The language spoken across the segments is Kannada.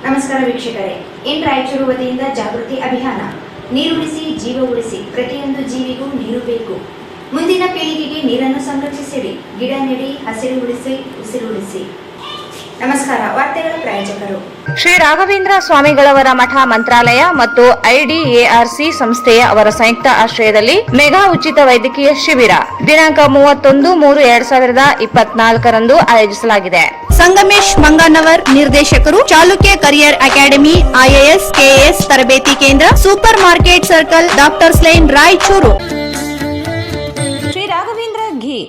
ನಮಸ್ಕಾರ ವೀಕ್ಷಕರೇ, ಇನ್ ರಾಯಚೂರು ವತಿಯಿಂದ ಜಾಗೃತಿ ಅಭಿಯಾನ ನೀರುಳಿಸಿ ಜೀವ ಉಳಿಸಿ, ಪ್ರತಿಯೊಂದು ಜೀವಿಗೂ ನೀರು ಬೇಕು. ಮುಂದಿನ ಪೀಳಿಗೆಗೆ ನೀರನ್ನು ಸಂರಕ್ಷಿಸಿರಿ, ಗಿಡ ನೆಡಿ, ಹಸಿರು ಉಳಿಸಿ, ಉಸಿರು ಉಳಿಸಿ. ನಮಸ್ಕಾರ. ವಾರ್ತೆಗಳ ಪ್ರಾಯೋಜಕರು ಶ್ರೀ ರಾಘವೇಂದ್ರ ಸ್ವಾಮಿಗಳವರ ಮಠ ಮಂತ್ರಾಲಯ ಮತ್ತು ಐಡಿಎಆರ್ಸಿ ಸಂಸ್ಥೆಯ ಅವರ ಸಂಯುಕ್ತ ಆಶ್ರಯದಲ್ಲಿ ಮೆಗಾ ಉಚಿತ ವೈದ್ಯಕೀಯ ಶಿಬಿರ ದಿನಾಂಕ 31-3-2024 ಆಯೋಜಿಸಲಾಗಿದೆ. ಸಂಗಮೇಶ್ ಮಂಗನವರ್ ನಿರ್ದೇಶಕರು, Chalukya career academy, IAS KAS ತರಬೇತಿ ಕೇಂದ್ರ, super market circle, doctors line, Raichur. Shri Raghavendra ghee,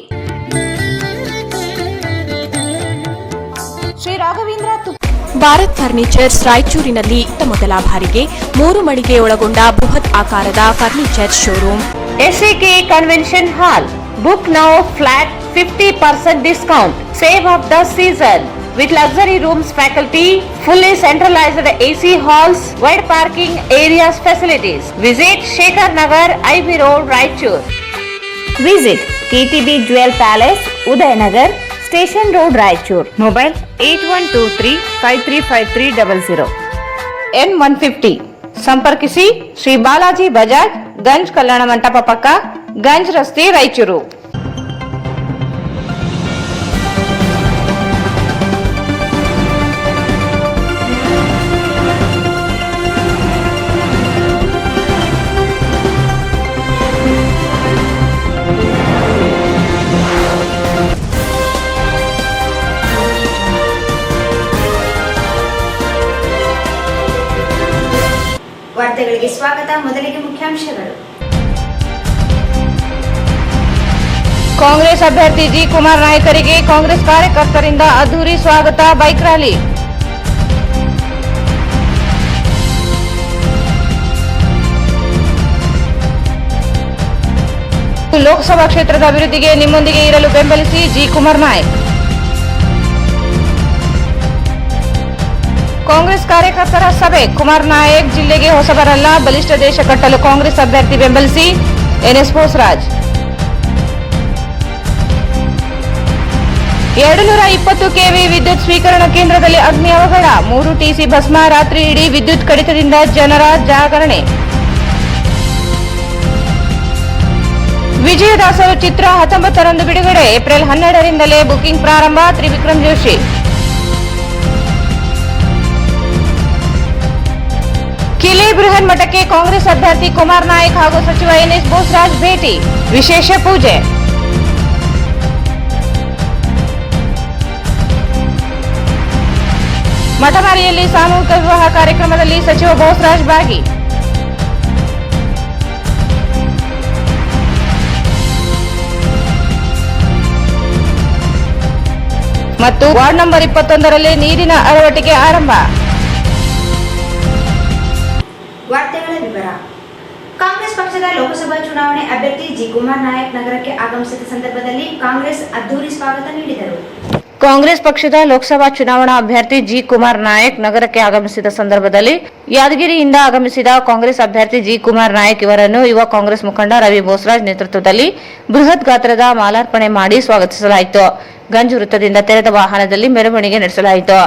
Shri Raghavendra Bharat furnitures ರಾಯಚೂರಿನಲ್ಲಿ ಮೊದಲ ಬಾರಿಗೆ 3 ಮಳಿಗೆ ಒಳಗೊಂಡ ಬೃಹತ್ ಆಕಾರದ furniture showroom. SCK convention hall. Book now, flat 50% discount. Save of the season with luxury rooms, faculty, fully centralized AC halls, wide parking areas, facilities. Visit Shekhar Nagar, IB Road, Raichur. Visit KTB Jewel Palace, Udayanagar, Station Road, Raichur. Mobile 8123-535300. N150. ಸಂಪರ್ಕಿಸಿ ಶ್ರೀ ಬಾಲಾಜಿ ಬಜಾಜ್, ಗಂಜ್ ಕಲ್ಯಾಣ ಮಂಟಪ ಪಕ್ಕ, ಗಂಜ್ ರಸ್ತೆ, ರಾಯಚೂರು. ವಾರ್ತೆಗಳಿಗೆ ಸ್ವಾಗತ. ಮೊದಲಿಗೆ ಮುಖ್ಯಾಂಶಗಳು. ಕಾಂಗ್ರೆಸ್ ಅಭ್ಯರ್ಥಿ ಜಿ ಕುಮಾರ್ ನಾಯಕರಿಗೆ ಕಾಂಗ್ರೆಸ್ ಕಾರ್ಯಕರ್ತರಿಂದ ಅದ್ದೂರಿ ಸ್ವಾಗತ, ಬೈಕ್ ರ್ಯಾಲಿ. ಲೋಕಸಭಾ ಕ್ಷೇತ್ರದ ಅಭಿವೃದ್ಧಿಗೆ ನಿಮ್ಮೊಂದಿಗೆ ಇರಲು ಬೆಂಬಲಿಸಿ ಜಿ ಕುಮಾರ್ ನಾಯಕ್. ಕಾಂಗ್ರೆಸ್ ಕಾರ್ಯಕರ್ತರ ಸಭೆ. ಕುಮಾರ್ ನಾಯಕ್ ಜಿಲ್ಲೆಗೆ ಹೊಸಬರಲ್ಲ, ಬಲಿಷ್ಠ ದೇಶ ಕಟ್ಟಲು ಕಾಂಗ್ರೆಸ್ ಅಭ್ಯರ್ಥಿ ಬೆಂಬಲಿಸಿ ಎನ್ಎಸ್ ಬೋಸರಾಜ್. 220 ಕೆವಿ ವಿದ್ಯುತ್ ಸ್ವೀಕರಣ ಕೇಂದ್ರದಲ್ಲಿ ಅಗ್ನಿ ಅವಘಡ, 3 ಟಿಸಿ ಭಸ್ಮ, ರಾತ್ರಿ ಇಡೀ ವಿದ್ಯುತ್ ಕಡಿತದಿಂದ ಜನರ ಜಾಗರಣೆ. ವಿಜಯದಾಸರು ಚಿತ್ರ 19ರಂದು ಬಿಡುಗಡೆ, ಏಪ್ರಿಲ್ 12ರಿಂದಲೇ ಬುಕಿಂಗ್ ಪ್ರಾರಂಭ, ತ್ರಿವಿಕ್ರಮ್ ಜೋಶಿ. ಕಿಲೆ ಬೃಹನ್ ಮಠಕ್ಕೆ ಕಾಂಗ್ರೆಸ್ ಅಭ್ಯರ್ಥಿ ಕುಮಾರ್ ನಾಯಕ್ ಹಾಗೂ ಸಚಿವ ಎನ್ಎಸ್ ಬೋಸರಾಜ್ ಭೇಟಿ, ವಿಶೇಷ ಪೂಜೆ. ಮಠಮಾರಿಯಲ್ಲಿ ಸಾಮೂಹಿಕ ವಿವಾಹ ಕಾರ್ಯಕ್ರಮದಲ್ಲಿ ಸಚಿವ ಬೋಸರಾಜ್ ಭಾಗಿ. ಮತ್ತು ವಾರ್ಡ್ ನಂಬರ್ 21ರಲ್ಲಿ ನೀರಿನ ಅಳವಡಿಕೆ ಆರಂಭ. ವಾರ್ತೆಗಳ ವಿವರ. ಕಾಂಗ್ರೆಸ್ ಪಕ್ಷದ ಲೋಕಸಭಾ ಚುನಾವಣೆ ಅಭ್ಯರ್ಥಿ ಜಿ ಕುಮಾರ್ ನಾಯಕ್ ನಗರಕ್ಕೆ ಆಗಮಿಸಿದ ಸಂದರ್ಭದಲ್ಲಿ ಕಾಂಗ್ರೆಸ್ ಅದ್ದೂರಿ ಸ್ವಾಗತ ನೀಡಿದರು. ಕಾಂಗ್ರೆಸ್ ಪಕ್ಷದ ಲೋಕಸಭಾ ಚುನಾವಣಾ ಅಭ್ಯರ್ಥಿ ಜಿ ಕುಮಾರ್ ನಾಯಕ್ ನಗರಕ್ಕೆ ಆಗಮಿಸಿದ ಸಂದರ್ಭದಲ್ಲಿ ಯಾದಗಿರಿಯಿಂದ ಆಗಮಿಸಿದ ಕಾಂಗ್ರೆಸ್ ಅಭ್ಯರ್ಥಿ ಜಿ ಕುಮಾರ್ ನಾಯಕ್ ಇವರನ್ನು ಯುವ ಕಾಂಗ್ರೆಸ್ ಮುಖಂಡ ರವಿ ಬೋಸರಾಜ್ ನೇತೃತ್ವದಲ್ಲಿ ಬೃಹತ್ ಗಾತ್ರದ ಮಾಲಾರ್ಪಣೆ ಮಾಡಿ ಸ್ವಾಗತಿಸಲಾಯಿತು. ಗಂಜ್ ವೃತ್ತದಿಂದ ತೆರೆದ ವಾಹನದಲ್ಲಿ ಮೆರವಣಿಗೆ ನಡೆಸಲಾಯಿತು.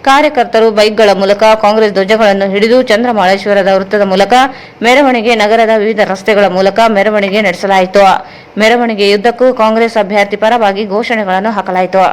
ಕಾರ್ಯಕರ್ತರು ಬೈಕ್ಗಳ ಮೂಲಕ ಕಾಂಗ್ರೆಸ್ ಧ್ವಜಗಳನ್ನು ಹಿಡಿದು ಚಂದ್ರಮಾಳೇಶ್ವರದ ವೃತ್ತದ ಮೂಲಕ ಮೆರವಣಿಗೆ, ನಗರದ ವಿವಿಧ ರಸ್ತೆಗಳ ಮೂಲಕ ಮೆರವಣಿಗೆ ನಡೆಸಲಾಯಿತು. ಮೆರವಣಿಗೆಯುದ್ದಕ್ಕೂ ಕಾಂಗ್ರೆಸ್ ಅಭ್ಯರ್ಥಿ ಪರವಾಗಿ ಘೋಷಣೆಗಳನ್ನು ಹಾಕಲಾಯಿತು.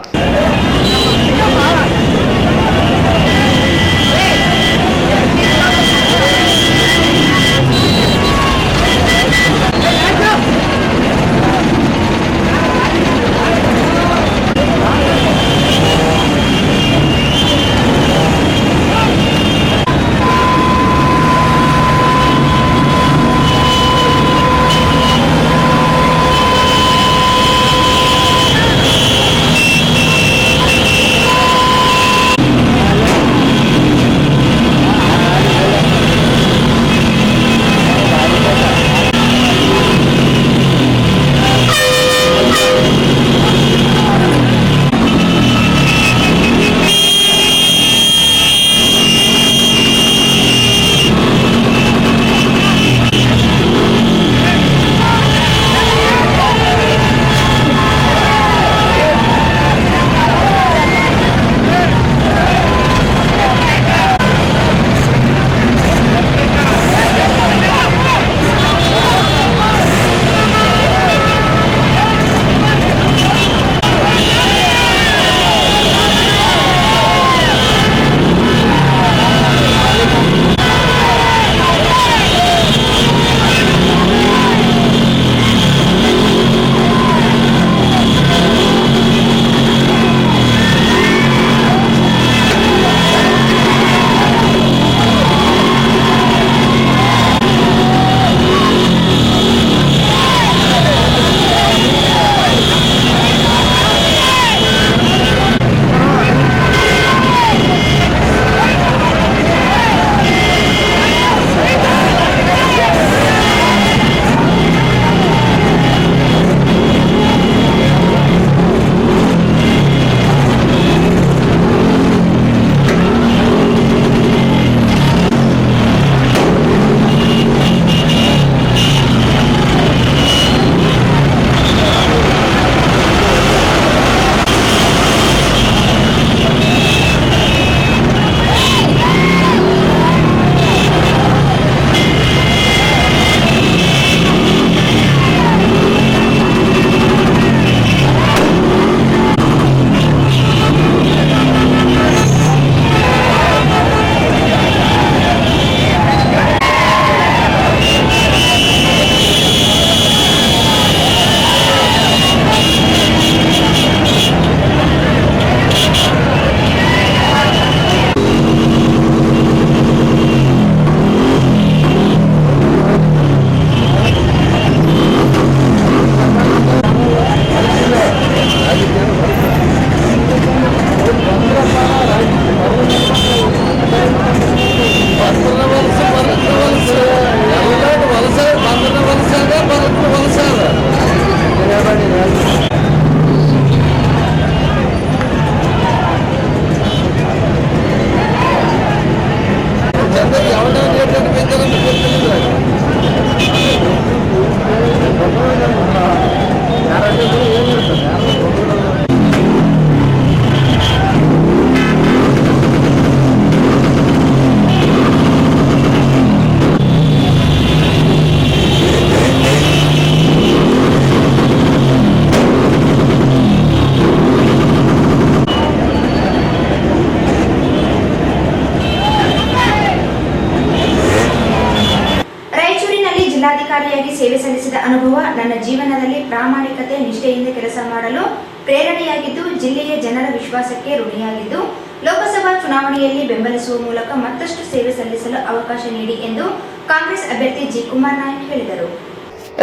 ಸೇವೆ ಸಲ್ಲಿಸಿದ ಅನುಭವ ನನ್ನ ಜೀವನದಲ್ಲಿ ಪ್ರಾಮಾಣಿಕತೆ ನಿಷ್ಠೆಯಿಂದ ಕೆಲಸ ಮಾಡಲು ಪ್ರೇರಣೆಯಾಗಿದ್ದು, ಜಿಲ್ಲೆಯ ಜನರ ವಿಶ್ವಾಸಕ್ಕೆ ಋಣಿಯಾಗಿದ್ದು, ಲೋಕಸಭಾ ಚುನಾವಣೆಯಲ್ಲಿ ಬೆಂಬಲಿಸುವ ಮೂಲಕ ಮತ್ತಷ್ಟು ಸೇವೆ ಸಲ್ಲಿಸಲು ಅವಕಾಶ ನೀಡಿ ಎಂದು ಕಾಂಗ್ರೆಸ್ ಅಭ್ಯರ್ಥಿ ಜಿ. ಕುಮಾರ್ ನಾಯಕ್ ಹೇಳಿದರು.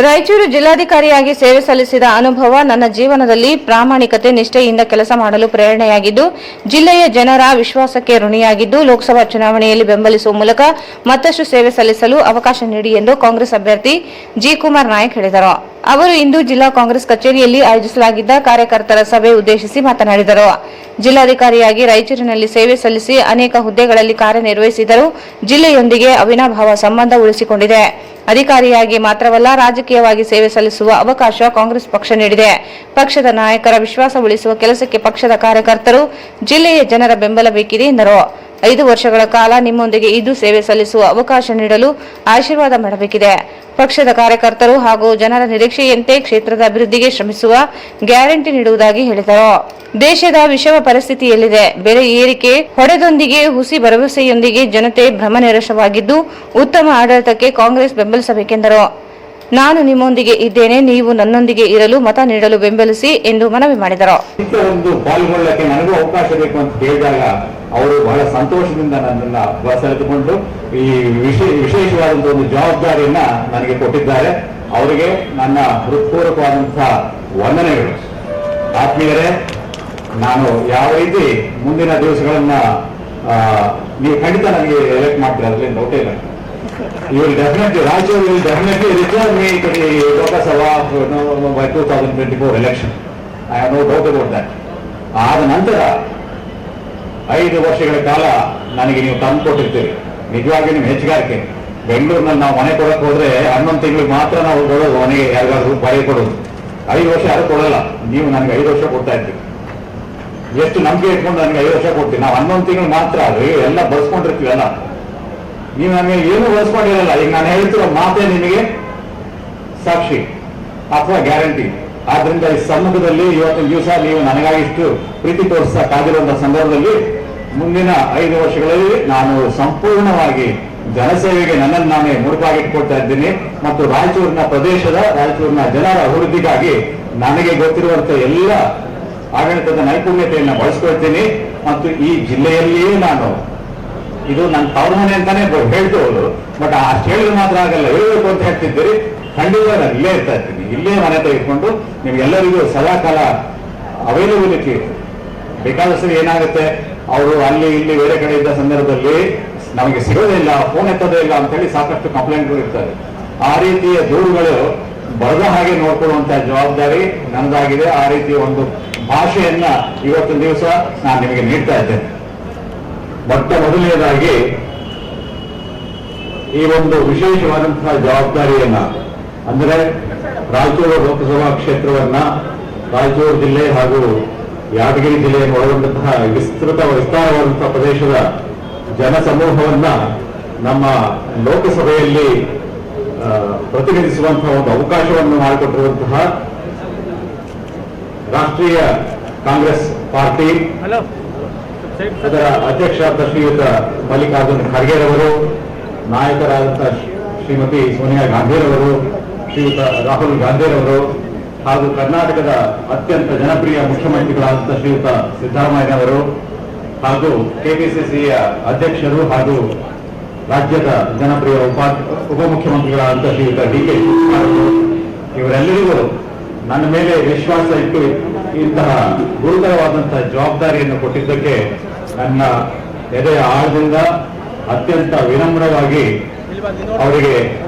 ರಾಯಚೂರು ಜಿಲ್ಲಾಧಿಕಾರಿಯಾಗಿ ಸೇವೆ ಸಲ್ಲಿಸಿದ ಅನುಭವ ನನ್ನ ಜೀವನದಲ್ಲಿ ಪ್ರಾಮಾಣಿಕತೆ ನಿಷ್ಠೆಯಿಂದ ಕೆಲಸ ಮಾಡಲು ಪ್ರೇರಣೆಯಾಗಿದ್ದು, ಜಿಲ್ಲೆಯ ಜನರ ವಿಶ್ವಾಸಕ್ಕೆ ಋಣಿಯಾಗಿದ್ದು, ಲೋಕಸಭಾ ಚುನಾವಣೆಯಲ್ಲಿ ಬೆಂಬಲಿಸುವ ಮೂಲಕ ಮತ್ತಷ್ಟು ಸೇವೆ ಸಲ್ಲಿಸಲು ಅವಕಾಶ ನೀಡಿ ಎಂದು ಕಾಂಗ್ರೆಸ್ ಅಭ್ಯರ್ಥಿ ಜಿ. ಕುಮಾರ್ ನಾಯಕ್ ಹೇಳಿದರು. ಅವರು ಇಂದು ಜಿಲ್ಲಾ ಕಾಂಗ್ರೆಸ್ ಕಚೇರಿಯಲ್ಲಿ ಆಯೋಜಿಸಲಾಗಿದ್ದ ಕಾರ್ಯಕರ್ತರ ಸಭೆ ಉದ್ದೇಶಿಸಿ ಮಾತನಾಡಿದರು. ಜಿಲ್ಲಾಧಿಕಾರಿಯಾಗಿ ರಾಯಚೂರಿನಲ್ಲಿ ಸೇವೆ ಸಲ್ಲಿಸಿ ಅನೇಕ ಹುದ್ದೆಗಳಲ್ಲಿ ಕಾರ್ಯನಿರ್ವಹಿಸಿದರೂ ಜಿಲ್ಲೆಯೊಂದಿಗೆ ಅವಿನಾಭಾವ ಸಂಬಂಧ ಉಳಿಸಿಕೊಂಡಿದೆ. ಅಧಿಕಾರಿಯಾಗಿ ಮಾತ್ರವಲ್ಲ, ರಾಜಕೀಯವಾಗಿ ಸೇವೆ ಸಲ್ಲಿಸುವ ಅವಕಾಶ ಕಾಂಗ್ರೆಸ್ ಪಕ್ಷ ನೀಡಿದೆ. ಪಕ್ಷದ ನಾಯಕರ ವಿಶ್ವಾಸ ಉಳಿಸುವ ಕೆಲಸಕ್ಕೆ ಪಕ್ಷದ ಕಾರ್ಯಕರ್ತರು, ಜಿಲ್ಲೆಯ ಜನರ ಬೆಂಬಲ ಬೇಕಿದೆ ಎಂದರು. 5 ವರ್ಷಗಳ ಕಾಲ ನಿಮ್ಮೊಂದಿಗೆ ಇದ್ದು ಸೇವೆ ಸಲ್ಲಿಸುವ ಅವಕಾಶ ನೀಡಲು ಆಶೀರ್ವಾದ ಮಾಡಬೇಕಿದೆ. ಪಕ್ಷದ ಕಾರ್ಯಕರ್ತರು ಹಾಗೂ ಜನರ ನಿರೀಕ್ಷೆಯಂತೆ ಕ್ಷೇತ್ರದ ಅಭಿವೃದ್ಧಿಗೆ ಶ್ರಮಿಸುವ ಗ್ಯಾರಂಟಿ ನೀಡುವುದಾಗಿ ಹೇಳಿದರು. ದೇಶದ ವಿಷಮ ಪರಿಸ್ಥಿತಿಯಲ್ಲಿದೆ. ಬೆಲೆ ಏರಿಕೆ ಹೊಡೆದೊಂದಿಗೆ ಹುಸಿ ಭರವಸೆಯೊಂದಿಗೆ ಜನತೆ ಭ್ರಮನಿರಸವಾಗಿದ್ದು, ಉತ್ತಮ ಆಡಳಿತಕ್ಕೆ ಕಾಂಗ್ರೆಸ್ ಬೆಂಬಲಿಸಬೇಕೆಂದರು. ನಾನು ನಿಮ್ಮೊಂದಿಗೆ ಇದ್ದೇನೆ, ನೀವು ನನ್ನೊಂದಿಗೆ ಇರಲು ಮತ ನೀಡಲು ಬೆಂಬಲಿಸಿ ಎಂದು ಮನವಿ ಮಾಡಿದರು. ಒಂದು ಪಾಲ್ಗೊಳ್ಳಕ್ಕೆ ನನಗೂ ಅವಕಾಶ ಬೇಕು ಅಂತ ಕೇಳಿದಾಗ ಅವರು ಬಹಳ ಸಂತೋಷದಿಂದ ನನ್ನನ್ನ ಬಸೆಳೆದುಕೊಂಡು ಈ ವಿಶೇಷವಾದಂತಹ ಒಂದು ಜವಾಬ್ದಾರಿಯನ್ನ ನನಗೆ ಕೊಟ್ಟಿದ್ದಾರೆ. ಅವರಿಗೆ ನನ್ನ ಹೃತ್ಪೂರ್ವಕವಾದಂತಹ ವಂದನೆಗಳು. ಆತ್ಮೀಯರೇ, ನಾನು ಯಾವ ರೀತಿ ಮುಂದಿನ ದಿವಸಗಳನ್ನ ನೀವು ಖಂಡಿತ ನನಗೆ ಎಲೆಕ್ಟ್ ಮಾಡ್ತೀರ, ಅದರಲ್ಲಿ ಡೌಟ್ ಇಲ್ಲ. You will definitely, Raichur will definitely return me to the Lok Sabha by 2024 election. I have no doubt about that. ಆದ ನಂತರ 5 ವರ್ಷಗಳ ಕಾಲ ನನಗೆ ನೀವು ತಂದು ಕೊಟ್ಟಿರ್ತೀರಿ. ನಿಜವಾಗಿ ನೀವು ಹೆಚ್ಚುಗಾರಿಕೆ. ಬೆಂಗಳೂರಿನಲ್ಲಿ ನಾವು ಮನೆ ಕೊಡಕ್ಕೆ ಹೋದ್ರೆ 11 ತಿಂಗಳಿಗೆ ಮಾತ್ರ ನಾವು ಕೊಡೋದು, ಮನೆಗೆ ಯಾರಿಗಾದ್ರು ಬಾಡಿಗೆ ಕೊಡೋದು. 5 ವರ್ಷ ಯಾರು ಕೊಡಲ್ಲ. ನೀವು ನನಗೆ 5 ವರ್ಷ ಕೊಡ್ತಾ ಇರ್ತೀವಿ. ಎಷ್ಟು ನಂಬಿಕೆ ಇಟ್ಕೊಂಡು ನನಗೆ 5 ವರ್ಷ ಕೊಡ್ತೀವಿ. ನಾವು 11 ತಿಂಗಳು ಮಾತ್ರ ಎಲ್ಲ ಬಳಸ್ಕೊಂಡಿರ್ತೀವಲ್ಲ. ನೀವು ನನಗೆ ಏನು ಬಳಸ್ಕೊಂಡಿರಲ್ಲ. ಈಗ ನಾನು ಹೇಳ್ತಿರೋ ಮಾತೇ ನಿಮಗೆ ಸಾಕ್ಷಿ ಅಥವಾ ಗ್ಯಾರಂಟಿ. ಆದ್ರಿಂದ ಈ ಸಮ್ಮುಖದಲ್ಲಿ ಇವತ್ತಿನ ದಿವಸ ನೀವು ನನಗಾಗಿ ಇಷ್ಟು ಪ್ರೀತಿ ತೋರಿಸ್ತಾ ಕಾದಿರುವಂತಹ ಸಂದರ್ಭದಲ್ಲಿ ಮುಂದಿನ 5 ವರ್ಷಗಳಲ್ಲಿ ನಾನು ಸಂಪೂರ್ಣವಾಗಿ ಜನಸೇವೆಗೆ ನನ್ನನ್ನು ನಾನೇ ಮುಡುಪಾಗಿಟ್ಕೊಳ್ತಾ ಇದ್ದೀನಿ. ಮತ್ತು ರಾಯಚೂರಿನ ಜನರ ಅಭಿವೃದ್ಧಿಗಾಗಿ ನನಗೆ ಗೊತ್ತಿರುವಂತಹ ಎಲ್ಲ ಆಡಳಿತದ ನೈಪುಣ್ಯತೆಯನ್ನು ಬಳಸ್ಕೊಳ್ತೀನಿ. ಮತ್ತು ಈ ಜಿಲ್ಲೆಯಲ್ಲಿಯೇ ನಾನು, ಇದು ನನ್ನ ತವರ ಮನೆ ಅಂತಾನೆ ಹೇಳ್ತೇವೆ, ಬಟ್ ಅಷ್ಟು ಹೇಳಿದ್ರೆ ಮಾತ್ರ ಆಗಲ್ಲ, ಹೇಳಬೇಕು ಅಂತ ಹೇಳ್ತಿದ್ದೀರಿ. ಖಂಡಿತ ನಾನು ಇಲ್ಲೇ ಇರ್ತಾ ಇರ್ತೀನಿ, ಇಲ್ಲೇ ಮನೆ ತೆಗೆದುಕೊಂಡು ನಿಮ್ಗೆಲ್ಲರಿಗೂ ಸದಾಕಾಲ ಅವೈಲಬಿಲಿಟಿ. ಬೇಕಾದಷ್ಟು ಏನಾಗುತ್ತೆ, ಅವರು ಅಲ್ಲಿ ಇಲ್ಲಿ ಬೇರೆ ಕಡೆ ಇದ್ದ ಸಂದರ್ಭದಲ್ಲಿ ನಮಗೆ ಸಿಗೋದೇ ಇಲ್ಲ, ಫೋನ್ ಎತ್ತೋದೇ ಇಲ್ಲ ಅಂತ ಹೇಳಿ ಸಾಕಷ್ಟು ಕಂಪ್ಲೇಂಟ್ಗಳು ಇರ್ತಾರೆ. ಆ ರೀತಿಯ ದೂರುಗಳು ಬರದ ಹಾಗೆ ನೋಡ್ಕೊಳ್ಳುವಂತಹ ಜವಾಬ್ದಾರಿ ನನ್ನದಾಗಿದೆ. ಆ ರೀತಿಯ ಒಂದು ಭಾಷೆಯನ್ನ ಇವತ್ತಿನ ದಿವಸ ನಾನು ನಿಮಗೆ ನೀಡ್ತಾ ಇದ್ದೇನೆ. ಮೊಟ್ಟ ಮೊದಲನೇದಾಗಿ ಈ ಒಂದು ವಿಶೇಷವಾದಂತಹ ಜವಾಬ್ದಾರಿಯನ್ನ, ಅಂದರೆ ರಾಯಚೂರು ಲೋಕಸಭಾ ಕ್ಷೇತ್ರವನ್ನ, ರಾಯಚೂರು ಜಿಲ್ಲೆ ಹಾಗೂ ಯಾದಗಿರಿ ಜಿಲ್ಲೆಯನ್ನು ಒಳಗೊಂಡಂತಹ ವಿಸ್ತಾರವಾದಂತಹ ಪ್ರದೇಶದ ಜನಸಮೂಹವನ್ನ ನಮ್ಮ ಲೋಕಸಭೆಯಲ್ಲಿ ಪ್ರತಿನಿಧಿಸುವಂತಹ ಒಂದು ಅವಕಾಶವನ್ನು ಮಾಡಿಕೊಟ್ಟಿರುವಂತಹ ರಾಷ್ಟ್ರೀಯ ಕಾಂಗ್ರೆಸ್ ಪಾರ್ಟಿ, ಅದರ ಅಧ್ಯಕ್ಷರಾದ ಶ್ರೀಯುತ ಮಲ್ಲಿಕಾರ್ಜುನ್ ಖರ್ಗೆರವರು, ನಾಯಕರಾದಂತಹ ಶ್ರೀಮತಿ ಸೋನಿಯಾ ಗಾಂಧಿರವರು, ಶ್ರೀಯುತ ರಾಹುಲ್ ಗಾಂಧಿರವರು, ಹಾಗೂ ಕರ್ನಾಟಕದ ಅತ್ಯಂತ ಜನಪ್ರಿಯ ಮುಖ್ಯಮಂತ್ರಿಗಳಾದಂತಹ ಶ್ರೀಯುತ ಸಿದ್ದರಾಮಯ್ಯನವರು, ಹಾಗೂ ಕೆಪಿಸಿಸಿಯ ಅಧ್ಯಕ್ಷರು ಹಾಗೂ ರಾಜ್ಯದ ಜನಪ್ರಿಯ ಉಪಮುಖ್ಯಮಂತ್ರಿಗಳಾದಂತಹ ಶ್ರೀಯುತ ಡಿ.ಕೆ. ಶಿವಕುಮಾರ್ ಅವರು, ಇವರೆಲ್ಲರಿಗೂ ನನ್ನ ಮೇಲೆ ವಿಶ್ವಾಸ ಇಟ್ಟು ಇಂತಹ ಗುರುತರವಾದಂತಹ ಜವಾಬ್ದಾರಿಯನ್ನು ಕೊಟ್ಟಿದ್ದಕ್ಕೆ ನನ್ನ ಎದೆಯ ಆಳದಿಂದ ಅತ್ಯಂತ ವಿನಮ್ರವಾಗಿ ಅವರಿಗೆ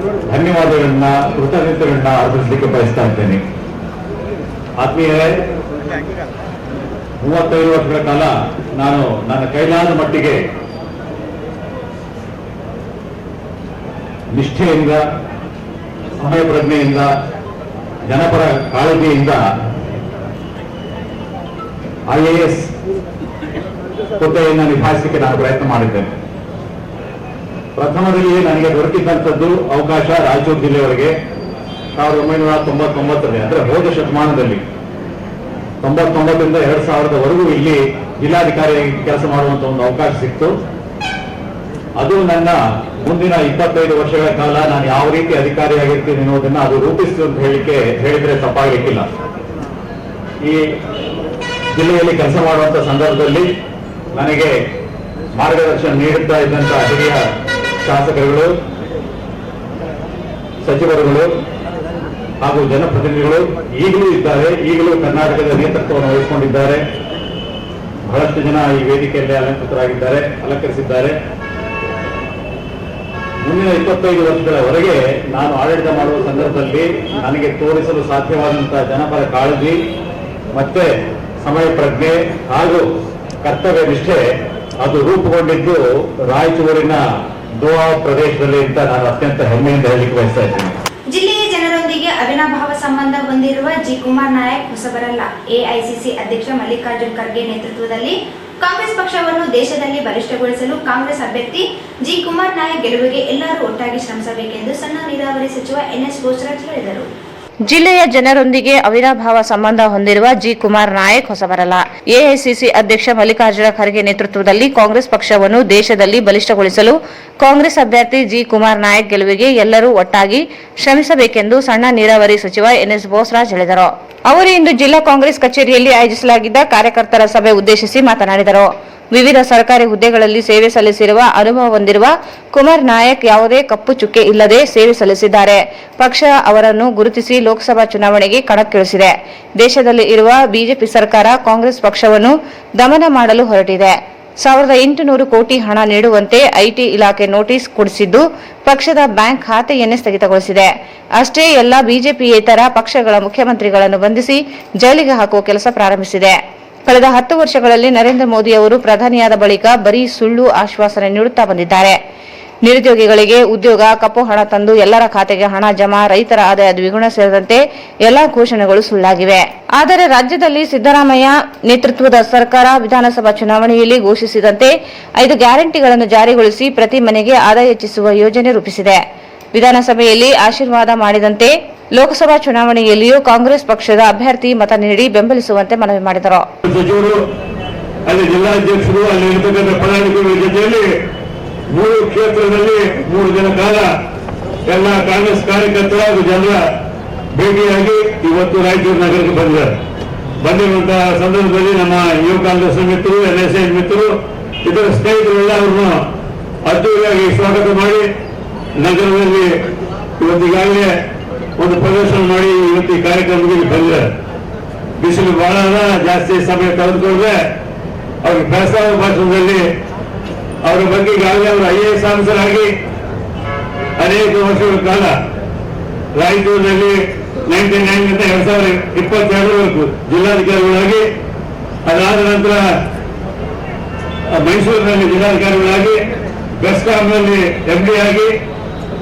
ಧನ್ಯವಾದಗಳನ್ನ, ಕೃತಜ್ಞತೆಗಳನ್ನ ಅರ್ಪಿಸಲಿಕ್ಕೆ ಬಯಸ್ತಾ ಇದ್ದೇನೆ. ಆತ್ಮೀಯರೇ, 35 ವರ್ಷಗಳ ಕಾಲ ನಾನು ನನ್ನ ಕೈಲಾದ ಮಟ್ಟಿಗೆ ನಿಷ್ಠೆಯಿಂದ, ಸಮಯ ಪ್ರಜ್ಞೆಯಿಂದ, ಜನಪರ ಕಾಳಜಿಯಿಂದ IAS ಹುದ್ದೆಯನ್ನು ನಿಭಾಯಿಸಲಿಕ್ಕೆ ನಾನು ಪ್ರಯತ್ನ ಮಾಡಿದ್ದೇನೆ. ಪ್ರಥಮದಲ್ಲಿ ನನಗೆ ದೊರಕಿದ್ದಂಥದ್ದು ಅವಕಾಶ ರಾಯಚೂರು ಜಿಲ್ಲೆಯವರೆಗೆ 1999ರಲ್ಲಿ, ಅಂದ್ರೆ ಹೋದ ಶತಮಾನದಲ್ಲಿ 99ರಿಂದ 2000ವರೆಗೂ ಇಲ್ಲಿ ಜಿಲ್ಲಾಧಿಕಾರಿಯಾಗಿ ಕೆಲಸ ಮಾಡುವಂತ ಒಂದು ಅವಕಾಶ ಸಿಕ್ತು. ಅದು ನನ್ನ ಮುಂದಿನ 25 ವರ್ಷಗಳ ಕಾಲ ನಾನು ಯಾವ ರೀತಿ ಅಧಿಕಾರಿಯಾಗಿರ್ತೀನಿ ಅನ್ನೋದನ್ನ ಅದು ರೂಪಿಸ್ತು ಅಂತ ಹೇಳಿದ್ರೆ ತಪ್ಪಾಗಲಿಕ್ಕಿಲ್ಲ. ಈ ಜಿಲ್ಲೆಯಲ್ಲಿ ಕೆಲಸ ಮಾಡುವಂತ ಸಂದರ್ಭದಲ್ಲಿ ನನಗೆ ಮಾರ್ಗದರ್ಶನ ನೀಡುತ್ತಾ ಇದ್ದಂತ ಹಿರಿಯ ಶಾಸಕರುಗಳು, ಸಚಿವರುಗಳು ಹಾಗೂ ಜನಪ್ರತಿನಿಧಿಗಳು ಈಗಲೂ ಇದ್ದಾರೆ. ಈಗಲೂ ಕರ್ನಾಟಕದ ನೇತೃತ್ವವನ್ನು ವಹಿಸಿಕೊಂಡಿದ್ದಾರೆ. ಬಹಳಷ್ಟು ಜನ ಈ ವೇದಿಕೆಯಲ್ಲಿ ಅಲಂಕರಿಸಿದ್ದಾರೆ. ಮುಂದಿನ 25 ವರ್ಷಗಳವರೆಗೆ ನಾನು ಆಡಳಿತ ಮಾಡುವ ಸಂದರ್ಭದಲ್ಲಿ ನನಗೆ ತೋರಿಸಲು ಸಾಧ್ಯವಾದಂತಹ ಜನಪರ ಕಾಳಜಿ ಮತ್ತೆ ಸಮಯ ಪ್ರಜ್ಞೆ ಹಾಗೂ ಕರ್ತವ್ಯ ನಿಷ್ಠೆ ಅದು ರೂಪುಗೊಂಡಿದ್ದು ರಾಯಚೂರಿನ ದೋಹಾ ಪ್ರದೇಶದಲ್ಲಿ ಅಂತ ನಾನು ಅತ್ಯಂತ ಹೆಮ್ಮೆಯಿಂದ ಹೇಳಲಿಕ್ಕೆ ಬಯಸ್ತಾ ಇದ್ದೇನೆ. ಜಿಲ್ಲೆಯ ಜನರೊಂದಿಗೆ ಅವಿನಾಭಾವ ಸಂಬಂಧ ಹೊಂದಿರುವ ಜಿ ಕುಮಾರ್ ನಾಯಕ್ ಹೊಸಬರಲ್ಲ. ಎಐಸಿಸಿ ಅಧ್ಯಕ್ಷ ಮಲ್ಲಿಕಾರ್ಜುನ್ ಖರ್ಗೆ ನೇತೃತ್ವದಲ್ಲಿ ಕಾಂಗ್ರೆಸ್ ಪಕ್ಷವನ್ನು ದೇಶದಲ್ಲಿ ಬಲಿಷ್ಠಗೊಳಿಸಲು ಕಾಂಗ್ರೆಸ್ ಅಭ್ಯರ್ಥಿ ಜಿ ಕುಮಾರ್ ನಾಯಕ್ ಗೆಲುವಿಗೆ ಎಲ್ಲರೂ ಒಟ್ಟಾಗಿ ಶ್ರಮಿಸಬೇಕೆಂದು ಸಣ್ಣ ನೀರಾವರಿ ಸಚಿವ ಎನ್ಎಸ್ ಬೋಸರಾಜ್ ಹೇಳಿದರು. ಜಿಲ್ಲೆಯ ಜನರೊಂದಿಗೆ ಅವಿನಾಭಾವ ಸಂಬಂಧ ಹೊಂದಿರುವ ಜಿ ಕುಮಾರ್ ನಾಯಕ್ ಹೊಸಬರಲ್ಲ. ಎಐಸಿಸಿ ಅಧ್ಯಕ್ಷ ಮಲ್ಲಿಕಾರ್ಜುನ ಖರ್ಗೆ ನೇತೃತ್ವದಲ್ಲಿ ಕಾಂಗ್ರೆಸ್ ಪಕ್ಷವನ್ನು ದೇಶದಲ್ಲಿ ಬಲಿಷ್ಠಗೊಳಿಸಲು ಕಾಂಗ್ರೆಸ್ ಅಭ್ಯರ್ಥಿ ಜಿ ಕುಮಾರ್ ನಾಯಕ್ ಗೆಲುವಿಗೆ ಎಲ್ಲರೂ ಒಟ್ಟಾಗಿ ಶ್ರಮಿಸಬೇಕೆಂದು ಸಣ್ಣ ನೀರಾವರಿ ಸಚಿವ ಎನ್ಎಸ್ ಬೋಸರಾಜ್ ಹೇಳಿದರು. ಅವರು ಇಂದು ಜಿಲ್ಲಾ ಕಾಂಗ್ರೆಸ್ ಕಚೇರಿಯಲ್ಲಿ ಆಯೋಜಿಸಲಾಗಿದ್ದ ಕಾರ್ಯಕರ್ತರ ಸಭೆ ಉದ್ದೇಶಿಸಿ ಮಾತನಾಡಿದರು. ವಿವಿಧ ಸರ್ಕಾರಿ ಹುದ್ದೆಗಳಲ್ಲಿ ಸೇವೆ ಸಲ್ಲಿಸಿರುವ ಅನುಭವ ಹೊಂದಿರುವ ಕುಮಾರ್ ನಾಯಕ್ ಯಾವುದೇ ಕಪ್ಪು ಚುಕ್ಕೆ ಇಲ್ಲದೆ ಸೇವೆ ಸಲ್ಲಿಸಿದ್ದಾರೆ. ಪಕ್ಷ ಅವರನ್ನು ಗುರುತಿಸಿ ಲೋಕಸಭಾ ಚುನಾವಣೆಗೆ ಕಣಕ್ಕಿಳಿಸಿದೆ. ದೇಶದಲ್ಲಿ ಇರುವ ಬಿಜೆಪಿ ಸರ್ಕಾರ ಕಾಂಗ್ರೆಸ್ ಪಕ್ಷವನ್ನು ದಮನ ಮಾಡಲು ಹೊರಟಿದೆ. 1800 ಕೋಟಿ ಹಣ ನೀಡುವಂತೆ ಐಟಿ ಇಲಾಖೆ ನೋಟಿಸ್ ಕೊಡಿಸಿದ್ದು ಪಕ್ಷದ ಬ್ಯಾಂಕ್ ಖಾತೆಯನ್ನೇ ಸ್ಥಗಿತಗೊಳಿಸಿದೆ. ಅಷ್ಟೇ ಎಲ್ಲ ಬಿಜೆಪಿಯೇತರ ಪಕ್ಷಗಳ ಮುಖ್ಯಮಂತ್ರಿಗಳನ್ನು ಬಂಧಿಸಿ ಜೈಲಿಗೆ ಹಾಕುವ ಕೆಲಸ ಪ್ರಾರಂಭಿಸಿದೆ. ಕಳೆದ 10 ವರ್ಷಗಳಲ್ಲಿ ನರೇಂದ್ರ ಮೋದಿ ಅವರು ಪ್ರಧಾನಿಯಾದ ಬಳಿಕ ಬರೀ ಸುಳ್ಳು ಆಶ್ವಾಸನೆ ನೀಡುತ್ತಾ ಬಂದಿದ್ದಾರೆ. ನಿರುದ್ಯೋಗಿಗಳಿಗೆ ಉದ್ಯೋಗ, ಕಪ್ಪು ಹಣ ತಂದು ಎಲ್ಲರ ಖಾತೆಗೆ ಹಣ ಜಮಾ, ರೈತರ ಆದಾಯ ದ್ವಿಗುಣ ಸೇರಿದಂತೆ ಎಲ್ಲಾ ಘೋಷಣೆಗಳು ಸುಳ್ಳಾಗಿವೆ. ಆದರೆ ರಾಜ್ಯದಲ್ಲಿ ಸಿದ್ದರಾಮಯ್ಯ ನೇತೃತ್ವದ ಸರ್ಕಾರ ವಿಧಾನಸಭಾ ಚುನಾವಣೆಯಲ್ಲಿ ಘೋಷಿಸಿದಂತೆ 5 ಗ್ಯಾರಂಟಿಗಳನ್ನು ಜಾರಿಗೊಳಿಸಿ ಪ್ರತಿ ಮನೆಗೆ ಆದಾಯ ಹೆಚ್ಚಿಸುವ ಯೋಜನೆ ರೂಪಿಸಿದೆ. ವಿಧಾನಸಭೆಯಲ್ಲಿ ಆಶೀರ್ವಾದ ಮಾಡಿದಂತೆ ಲೋಕಸಭಾ ಚುನಾವಣೆಯಲ್ಲಿಯೂ ಕಾಂಗ್ರೆಸ್ ಪಕ್ಷದ ಅಭ್ಯರ್ಥಿ ಮತ ನೀಡಿ ಬೆಂಬಲಿಸುವಂತೆ ಮನವಿ ಮಾಡಿದರು. ಸಚಿವರು ಅಲ್ಲಿ ಜಿಲ್ಲಾಧ್ಯಕ್ಷರು ಅಲ್ಲಿ ಇರತಕ್ಕಂಥ ಪದಾಧಿಕಾರಿಗಳ ಜೊತೆಯಲ್ಲಿ 3 ಕ್ಷೇತ್ರದಲ್ಲಿ 3 ದಿನ ಕಾಲ ಎಲ್ಲ ಕಾಂಗ್ರೆಸ್ ಕಾರ್ಯಕರ್ತರ ಹಾಗೂ ಜನರ ಭೇಟಿಯಾಗಿ ಇವತ್ತು ರಾಯಚೂರು ನಗರಕ್ಕೆ ಬಂದಿದ್ದಾರೆ. ಬಂದಿರುವಂತಹ ಸಂದರ್ಭದಲ್ಲಿ ನಮ್ಮ ಯುವ ಕಾಂಗ್ರೆಸ್ ಮಿತ್ರರು, ಎನ್ಎಸ್ಐ ಮಿತ್ರರು, ಇತರ ಸ್ನೇಹಿತರೆಲ್ಲ ಅವರನ್ನು ಅದ್ದೂರಿಯಾಗಿ ಸ್ವಾಗತ ಮಾಡಿ ನಗರದಲ್ಲಿ ಇವತ್ತಿಗಾಗಲೇ ಒಂದು ಪ್ರದರ್ಶನ ಮಾಡಿ ಇವತ್ತು ಈ ಕಾರ್ಯಕ್ರಮದಲ್ಲಿ ಬಂದಿದ್ದಾರೆ. ಬಿಸಿಲು ಬಹಳ ಜಾಸ್ತಿ ಸಮಯ ತೆಗೆದುಕೊಂಡ್ರೆ ಅವ್ರಿಗೆ ಪ್ರಸ್ತಾವ ಭಾಷಣದಲ್ಲಿ ಅವರ ಬಗ್ಗೆ ಈಗಾಗಲೇ ಅವರು IAS ಆಫೀಸರಾಗಿ ಅನೇಕ ವರ್ಷಗಳ ಕಾಲ ರಾಯಚೂರಿನಲ್ಲಿ 99 2022 ಜಿಲ್ಲಾಧಿಕಾರಿಗಳಾಗಿ, ಅದಾದ ನಂತರ ಮೈಸೂರಿನಲ್ಲಿ ಜಿಲ್ಲಾಧಿಕಾರಿಗಳಾಗಿ, ಬೆಸ್ಕಾಂನಲ್ಲಿ MD ಆಗಿ,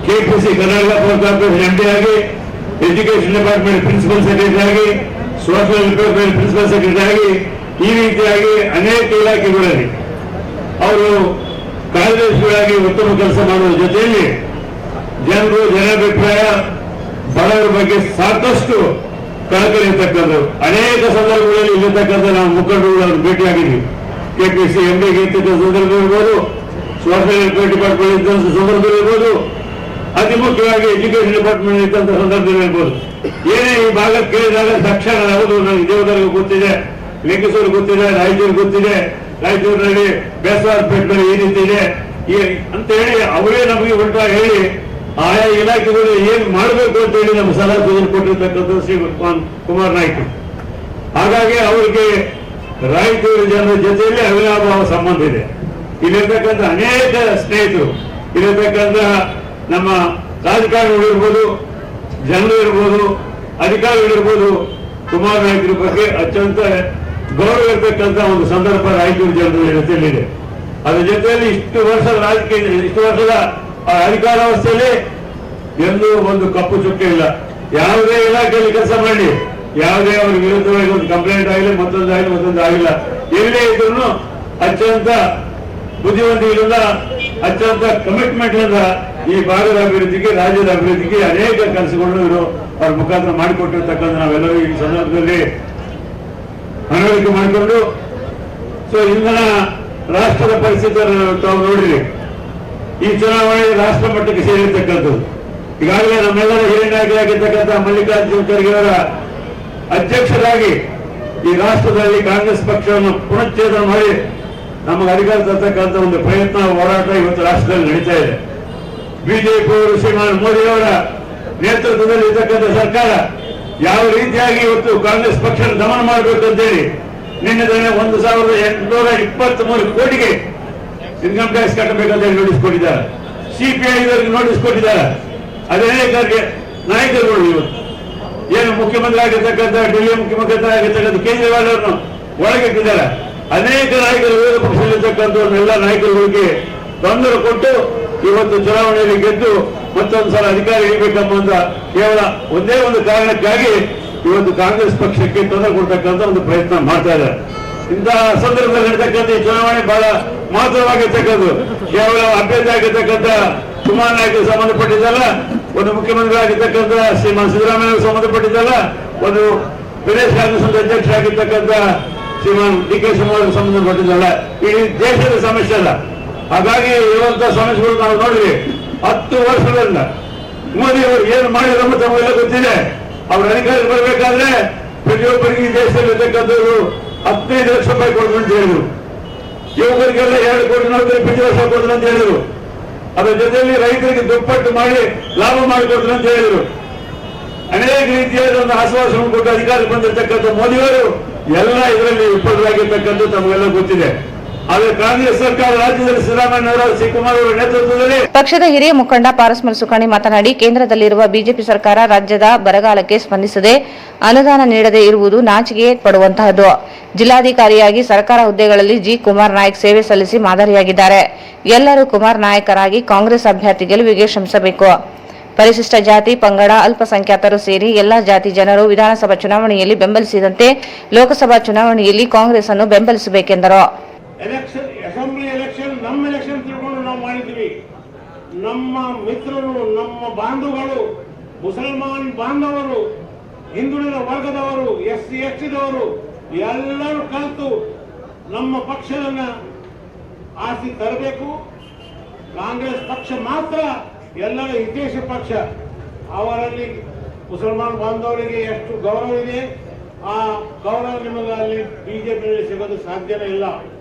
KPC Karnataka power corporation MD ಆಗಿ, ಎಜುಕೇಶನ್ ಡಿಪಾರ್ಟ್ಮೆಂಟ್ ಪ್ರಿನ್ಸಿಪಲ್ ಸೆಕ್ರೆಟರಿ ಆಗಿ, ಸೋಷಿಯಲ್ ಡಿಪಾರ್ಟ್ಮೆಂಟ್ ಪ್ರಿನ್ಸಿಪಲ್ ಸೆಕ್ರೆಟರಿ ಆಗಿ, ಈ ರೀತಿಯಾಗಿ ಅನೇಕ ಇಲಾಖೆಗಳಲ್ಲಿ ಅವರು ಕಾರ್ಯದರ್ಶಿಗಳಾಗಿ ಉತ್ತಮ ಕೆಲಸ ಮಾಡುವ ಜೊತೆಯಲ್ಲಿ ಜನರು, ಜನಾಭಿಪ್ರಾಯ, ಬಡವರ ಬಗ್ಗೆ ಸಾಕಷ್ಟು ಕಳಕಳಿ ಇರ್ತಕ್ಕಂಥದ್ದು. ಅನೇಕ ಸಂದರ್ಭಗಳಲ್ಲಿ ಇಲ್ಲಿರ್ತಕ್ಕಂಥ ನಾವು ಮುಖಂಡರುಗಳನ್ನು ಭೇಟಿಯಾಗಿದ್ವಿ. KPC MD ಇರ್ತಕ್ಕಂಥ ಸಂದರ್ಭ ಇರ್ಬೋದು, ಸೋಷಿಯಲ್ ಡಿಪಾರ್ಟ್ಮೆಂಟ್ ಇದ್ದಂಥ ಸಂದರ್ಭ ಇರ್ಬೋದು, ಅತಿ ಮುಖ್ಯವಾಗಿ ಎಜುಕೇಶನ್ ಡಿಪಾರ್ಟ್ಮೆಂಟ್ ಇದ್ದಂಥ ಸಂದರ್ಭದಲ್ಲಿ ಇರ್ಬೋದು. ಏನೇ ಈ ಭಾಗ ಕೇಳಿದಾಗ ತಕ್ಷಣ ಹೌದು ನನಗೆ ದೇವದರ್ಗ ಗೊತ್ತಿದೆ, ಲಿಂಗಸೂರು ಗೊತ್ತಿದೆ, ರಾಯಚೂರು ಗೊತ್ತಿದೆ, ರಾಯಚೂರಿನಲ್ಲಿ ಬೇಸವಾರಪೇಟೆನಲ್ಲಿ ಈ ರೀತಿ ಇದೆ ಅಂತ ಹೇಳಿ ಅವರೇ ನಮಗೆ ಉಲ್ಟಾ ಹೇಳಿ ಆಯಾ ಇಲಾಖೆಗಳು ಏನ್ ಮಾಡಬೇಕು ಅಂತ ಹೇಳಿ ನಮ್ಮ ಸಲಹೆ ಸೂಚನೆ ಕೊಟ್ಟಿರ್ತಕ್ಕಂಥ ಶ್ರೀ ಕುಮಾರ್ ನಾಯ್ಕ. ಹಾಗಾಗಿ ಅವರಿಗೆ ರಾಯಚೂರು ಜನರ ಜೊತೆಯಲ್ಲಿ ಅವಿನಾಭಾವ ಸಂಬಂಧ ಇದೆ. ಇಲ್ಲಿರ್ತಕ್ಕಂಥ ಅನೇಕ ಸ್ನೇಹಿತರು, ಇಲ್ಲಿರ್ತಕ್ಕಂಥ ನಮ್ಮ ರಾಜಕಾರಣಿಗಳು ಇರ್ಬೋದು, ಜನರು ಇರ್ಬೋದು, ಅಧಿಕಾರಿಗಳಿರ್ಬೋದು, ಕುಮಾರ್ ನಾಯ್ಕರ ಬಗ್ಗೆ ಅತ್ಯಂತ ಗೌರವ ಇರತಕ್ಕಂಥ ಒಂದು ಸಂದರ್ಭ ರಾಯಚೂರು ಜನರ ಜೊತೆಯಲ್ಲಿದೆ. ಅದ್ರ ಜೊತೆಯಲ್ಲಿ ಇಷ್ಟು ವರ್ಷದ ರಾಜಕೀಯ, ಇಷ್ಟು ವರ್ಷದ ಅಧಿಕಾರಾವಸ್ಥೆಯಲ್ಲಿ ಎಲ್ಲೂ ಒಂದು ಕಪ್ಪು ಚುಕ್ಕೆ ಇಲ್ಲ. ಯಾವುದೇ ಇಲಾಖೆಯಲ್ಲಿ ಕೆಲಸ ಮಾಡಿ ಯಾವುದೇ ಅವ್ರ ವಿರುದ್ಧವಾಗಿ ಒಂದು ಕಂಪ್ಲೇಂಟ್ ಆಗಲಿ, ಮತ್ತೊಂದು ಆಗಿಲ್ಲ. ಎಲ್ಲೇ ಇದ್ರು ಅತ್ಯಂತ ಬುದ್ಧಿವಂತಿಗಳಿಂದ, ಅತ್ಯಂತ ಕಮಿಟ್ಮೆಂಟ್ ಇಂದ ಈ ಭಾಗದ ಅಭಿವೃದ್ಧಿಗೆ, ರಾಜ್ಯದ ಅಭಿವೃದ್ಧಿಗೆ ಅನೇಕ ಕೆಲಸಗಳನ್ನು ಇವರು ಅವ್ರ ಮುಖಾಂತರ ಮಾಡಿಕೊಟ್ಟಿರ್ತಕ್ಕಂಥ ನಾವೆಲ್ಲರೂ ಈ ಸಂದರ್ಭದಲ್ಲಿ ಮನವರಿಕೆ ಮಾಡಿಕೊಂಡು, ಸೊ ಇಂದಿನ ರಾಷ್ಟ್ರದ ಪರಿಸ್ಥಿತಿ ತಾವು ನೋಡಿರಿ. ಈ ಚುನಾವಣೆ ರಾಷ್ಟ್ರ ಮಟ್ಟಕ್ಕೆ ಸೇರಿರ್ತಕ್ಕಂಥದ್ದು. ಈಗಾಗಲೇ ನಮ್ಮೆಲ್ಲರ ಹಿರಿಯ ನಾಯಕರಾಗಿರ್ತಕ್ಕಂಥ ಮಲ್ಲಿಕಾರ್ಜುನ ಖರ್ಗೆ ಅವರ ಅಧ್ಯಕ್ಷರಾಗಿ ಈ ರಾಷ್ಟ್ರದಲ್ಲಿ ಕಾಂಗ್ರೆಸ್ ಪಕ್ಷವನ್ನು ಪುನಶ್ಚೇತನ ಮಾಡಿ ನಮಗೆ ಅಧಿಕಾರ ತರ್ತಕ್ಕಂಥ ಒಂದು ಪ್ರಯತ್ನ, ಹೋರಾಟ ಇವತ್ತು ರಾಷ್ಟ್ರದಲ್ಲಿ ನಡೀತಾ ಇದೆ. ಬಿಜೆಪಿ ಅವರು ಶ್ರೀಮಾನ್ ಮೋದಿ ಅವರ ನೇತೃತ್ವದಲ್ಲಿ ಇರ್ತಕ್ಕಂಥ ಸರ್ಕಾರ ಯಾವ ರೀತಿಯಾಗಿ ಇವತ್ತು ಕಾಂಗ್ರೆಸ್ ಪಕ್ಷ ದಮನ ಮಾಡಬೇಕು ಅಂತೇಳಿ ನಿನ್ನೆ ತಾನೇ 1,823 ಕೋಟಿಗೆ ಇನ್ಕಮ್ ಟ್ಯಾಕ್ಸ್ ಕಟ್ಟಬೇಕಂತ ಹೇಳಿ ನೋಟಿಸ್ ಕೊಟ್ಟಿದ್ದಾರೆ. ಸಿಪಿಐ ನೋಟಿಸ್ ಕೊಟ್ಟಿದ್ದಾರೆ. ಅನೇಕ ನಾಯಕರುಗಳು ಇವತ್ತು ಏನು ಮುಖ್ಯಮಂತ್ರಿ ಆಗಿರ್ತಕ್ಕಂಥ ಡೆಲ್ಲಿ ಮುಖ್ಯಮಂತ್ರಿ ಆಗಿರ್ತಕ್ಕಂಥ ಕೇಜ್ರಿವಾಲ್ ಅವರನ್ನು ಒಳಗಿಟ್ಟಿದ್ದಾರೆ. ಅನೇಕ ನಾಯಕರು ವಿರೋಧ ಪಕ್ಷದಲ್ಲಿರ್ತಕ್ಕಂಥ ನಾಯಕರುಗಳಿಗೆ ತೊಂದರೆ ಕೊಟ್ಟು ಇವತ್ತು ಚುನಾವಣೆಯಲ್ಲಿ ಗೆದ್ದು ಮತ್ತೊಂದು ಸಲ ಅಧಿಕಾರ ಹಿಡಿಬೇಕೆಂಬ ಕೇವಲ ಒಂದೇ ಒಂದು ಕಾರಣಕ್ಕಾಗಿ ಇವತ್ತು ಕಾಂಗ್ರೆಸ್ ಪಕ್ಷಕ್ಕೆ ತೊಂದರೆ ಕೊಡ್ತಕ್ಕಂಥ ಒಂದು ಪ್ರಯತ್ನ ಮಾಡ್ತಾ ಇದ್ದಾರೆ. ಇಂತಹ ಸಂದರ್ಭದಲ್ಲಿ ನಡೀತಕ್ಕಂಥ ಈ ಚುನಾವಣೆ ಬಹಳ ಮಹತ್ವವಾಗಿರ್ತಕ್ಕಂಥದ್ದು. ಕೇವಲ ಅಭ್ಯರ್ಥಿ ಆಗಿರ್ತಕ್ಕಂಥ ಕುಮಾರ್ ನಾಯಕರು ಸಂಬಂಧಪಟ್ಟಿದ್ದಲ್ಲ, ಒಂದು ಮುಖ್ಯಮಂತ್ರಿ ಆಗಿರ್ತಕ್ಕಂಥ ಶ್ರೀಮಾನ್ ಸಿದ್ದರಾಮಯ್ಯ ಸಂಬಂಧಪಟ್ಟಿದ್ದಲ್ಲ, ಒಂದು ಪ್ರದೇಶ ಕಾಂಗ್ರೆಸ್ ಅಧ್ಯಕ್ಷರಾಗಿರ್ತಕ್ಕಂಥ ಶ್ರೀಮಾನ್ ಡಿ.ಕೆ. ಶಿವಕುಮಾರ್ ಸಂಬಂಧಪಟ್ಟಿದ್ದಲ್ಲ, ಇಡೀ ದೇಶದ ಸಮಸ್ಯೆ ಅಲ್ಲ. ಹಾಗಾಗಿ ಇರುವಂತಹ ಸಮಸ್ಯೆಗಳು ನಾವು ನೋಡಿದ್ವಿ. 10 ವರ್ಷಗಳಿಂದ ಮೋದಿ ಅವರು ಏನು ಮಾಡಿದ್ರು ತಮಗೆಲ್ಲ ಗೊತ್ತಿದೆ. ಅವ್ರ ಅಧಿಕಾರಕ್ಕೆ ಬರಬೇಕಾದ್ರೆ ಪ್ರತಿಯೊಬ್ಬರಿಗೆ ಈ ದೇಶದಲ್ಲಿ ಇರ್ತಕ್ಕಂಥವ್ರು 15 ಲಕ್ಷ ರೂಪಾಯಿ ಕೊಡ್ತಾರೆ ಅಂತ ಹೇಳಿದ್ರು. ಯುವಕರಿಗೆಲ್ಲ 2 ಕೋಟಿ ನೌಕರಿ ಪ್ರತಿ ವರ್ಷ ಕೊಡ್ತಾರೆ ಅಂತ ಹೇಳಿದ್ರು. ಅದರ ಜೊತೆಯಲ್ಲಿ ರೈತರಿಗೆ ದುಪ್ಪಟ್ಟು ಮಾಡಿ ಲಾಭ ಮಾಡಿಕೊಡ್ತಾರೆ ಅಂತ ಹೇಳಿದ್ರು. ಅನೇಕ ರೀತಿಯಾದ ಒಂದು ಆಶ್ವಾಸನೆ ಕೊಟ್ಟು ಅಧಿಕಾರಕ್ಕೆ ಬಂದಿರತಕ್ಕಂಥ ಮೋದಿಯವರು ಎಲ್ಲ ಇದರಲ್ಲಿ ವಿಫಲರಾಗಿರ್ತಕ್ಕಂಥ ತಮಗೆಲ್ಲ ಗೊತ್ತಿದೆ. ಆದರೆ ಕಾಂಗ್ರೆಸ್ ಸರ್ಕಾರ ರಾಜ್ಯದಲ್ಲಿ ಸಿದ್ದರಾಮಯ್ಯ ಶಿವಕುಮಾರ್ ಅವರ ನೇತೃತ್ವದಲ್ಲಿ ಪಕ್ಷದ ಹಿರಿಯ ಮುಖಂಡ ಪಾರಸ್ ಮಲ್ಸುಕಾಣಿ ಮಾತನಾಡಿ, ಕೇಂದ್ರದಲ್ಲಿರುವ ಬಿಜೆಪಿ ಸರ್ಕಾರ ರಾಜ್ಯದ ಬರಗಾಲಕ್ಕೆ ಸ್ಪಂದಿಸದೆ ಅನುದಾನ ನೀಡದೇ ಇರುವುದು ನಾಚಿಕೆ ಪಡುವಂತಹದ್ದು. ಜಿಲ್ಲಾಧಿಕಾರಿಯಾಗಿ ಸರ್ಕಾರ ಹುದ್ದೆಗಳಲ್ಲಿ ಜಿ. ಕುಮಾರ್ ನಾಯಕ್ ಸೇವೆ ಸಲ್ಲಿಸಿ ಮಾದರಿಯಾಗಿದ್ದಾರೆ. ಎಲ್ಲರೂ ಕುಮಾರ್ ನಾಯಕರಾಗಿ ಕಾಂಗ್ರೆಸ್ ಅಭ್ಯರ್ಥಿ ಗೆಲುವಿಗೆ ಶ್ರಮಿಸಬೇಕು. ಪರಿಶಿಷ್ಟ ಜಾತಿ, ಪಂಗಡ, ಅಲ್ಪಸಂಖ್ಯಾತರು ಸೇರಿ ಎಲ್ಲಾ ಜಾತಿ ಜನರು ವಿಧಾನಸಭಾ ಚುನಾವಣೆಯಲ್ಲಿ ಬೆಂಬಲಿಸಿದಂತೆ ಲೋಕಸಭಾ ಚುನಾವಣೆಯಲ್ಲಿ ಕಾಂಗ್ರೆಸ್ ಅನ್ನು ಬೆಂಬಲಿಸಬೇಕೆಂದರು. ಅಸೆಂಬ್ಲಿ ಎಲೆಕ್ಷನ್ ನಮ್ಮ ಎಲೆಕ್ಷನ್ ತಿಳ್ಕೊಂಡು ನಾವು ಮಾಡಿದ್ವಿ. ನಮ್ಮ ಮಿತ್ರರು, ನಮ್ಮ ಬಾಂಧವಗಳು, ಮುಸಲ್ಮಾನ್ ಬಾಂಧವರು, ಹಿಂದುಳಿದ ವರ್ಗದವರು, SC STದವರು ಎಲ್ಲರೂ ಕಲಿತು ನಮ್ಮ ಪಕ್ಷವನ್ನ ಆರಿಸಿ ತರಬೇಕು. ಕಾಂಗ್ರೆಸ್ ಪಕ್ಷ ಮಾತ್ರ ಎಲ್ಲರ ಹಿತೇಶ ಪಕ್ಷ. ಅವರಲ್ಲಿ ಮುಸಲ್ಮಾನ್ ಬಾಂಧವರಿಗೆ ಎಷ್ಟು ಗೌರವ ಇದೆ, ಆ ಗೌರವ ನಿಮಗೆ ಅಲ್ಲಿ ಬಿಜೆಪಿಯಲ್ಲಿ ಸಿಗೋದು ಸಾಧ್ಯನೇ ಇಲ್ಲ.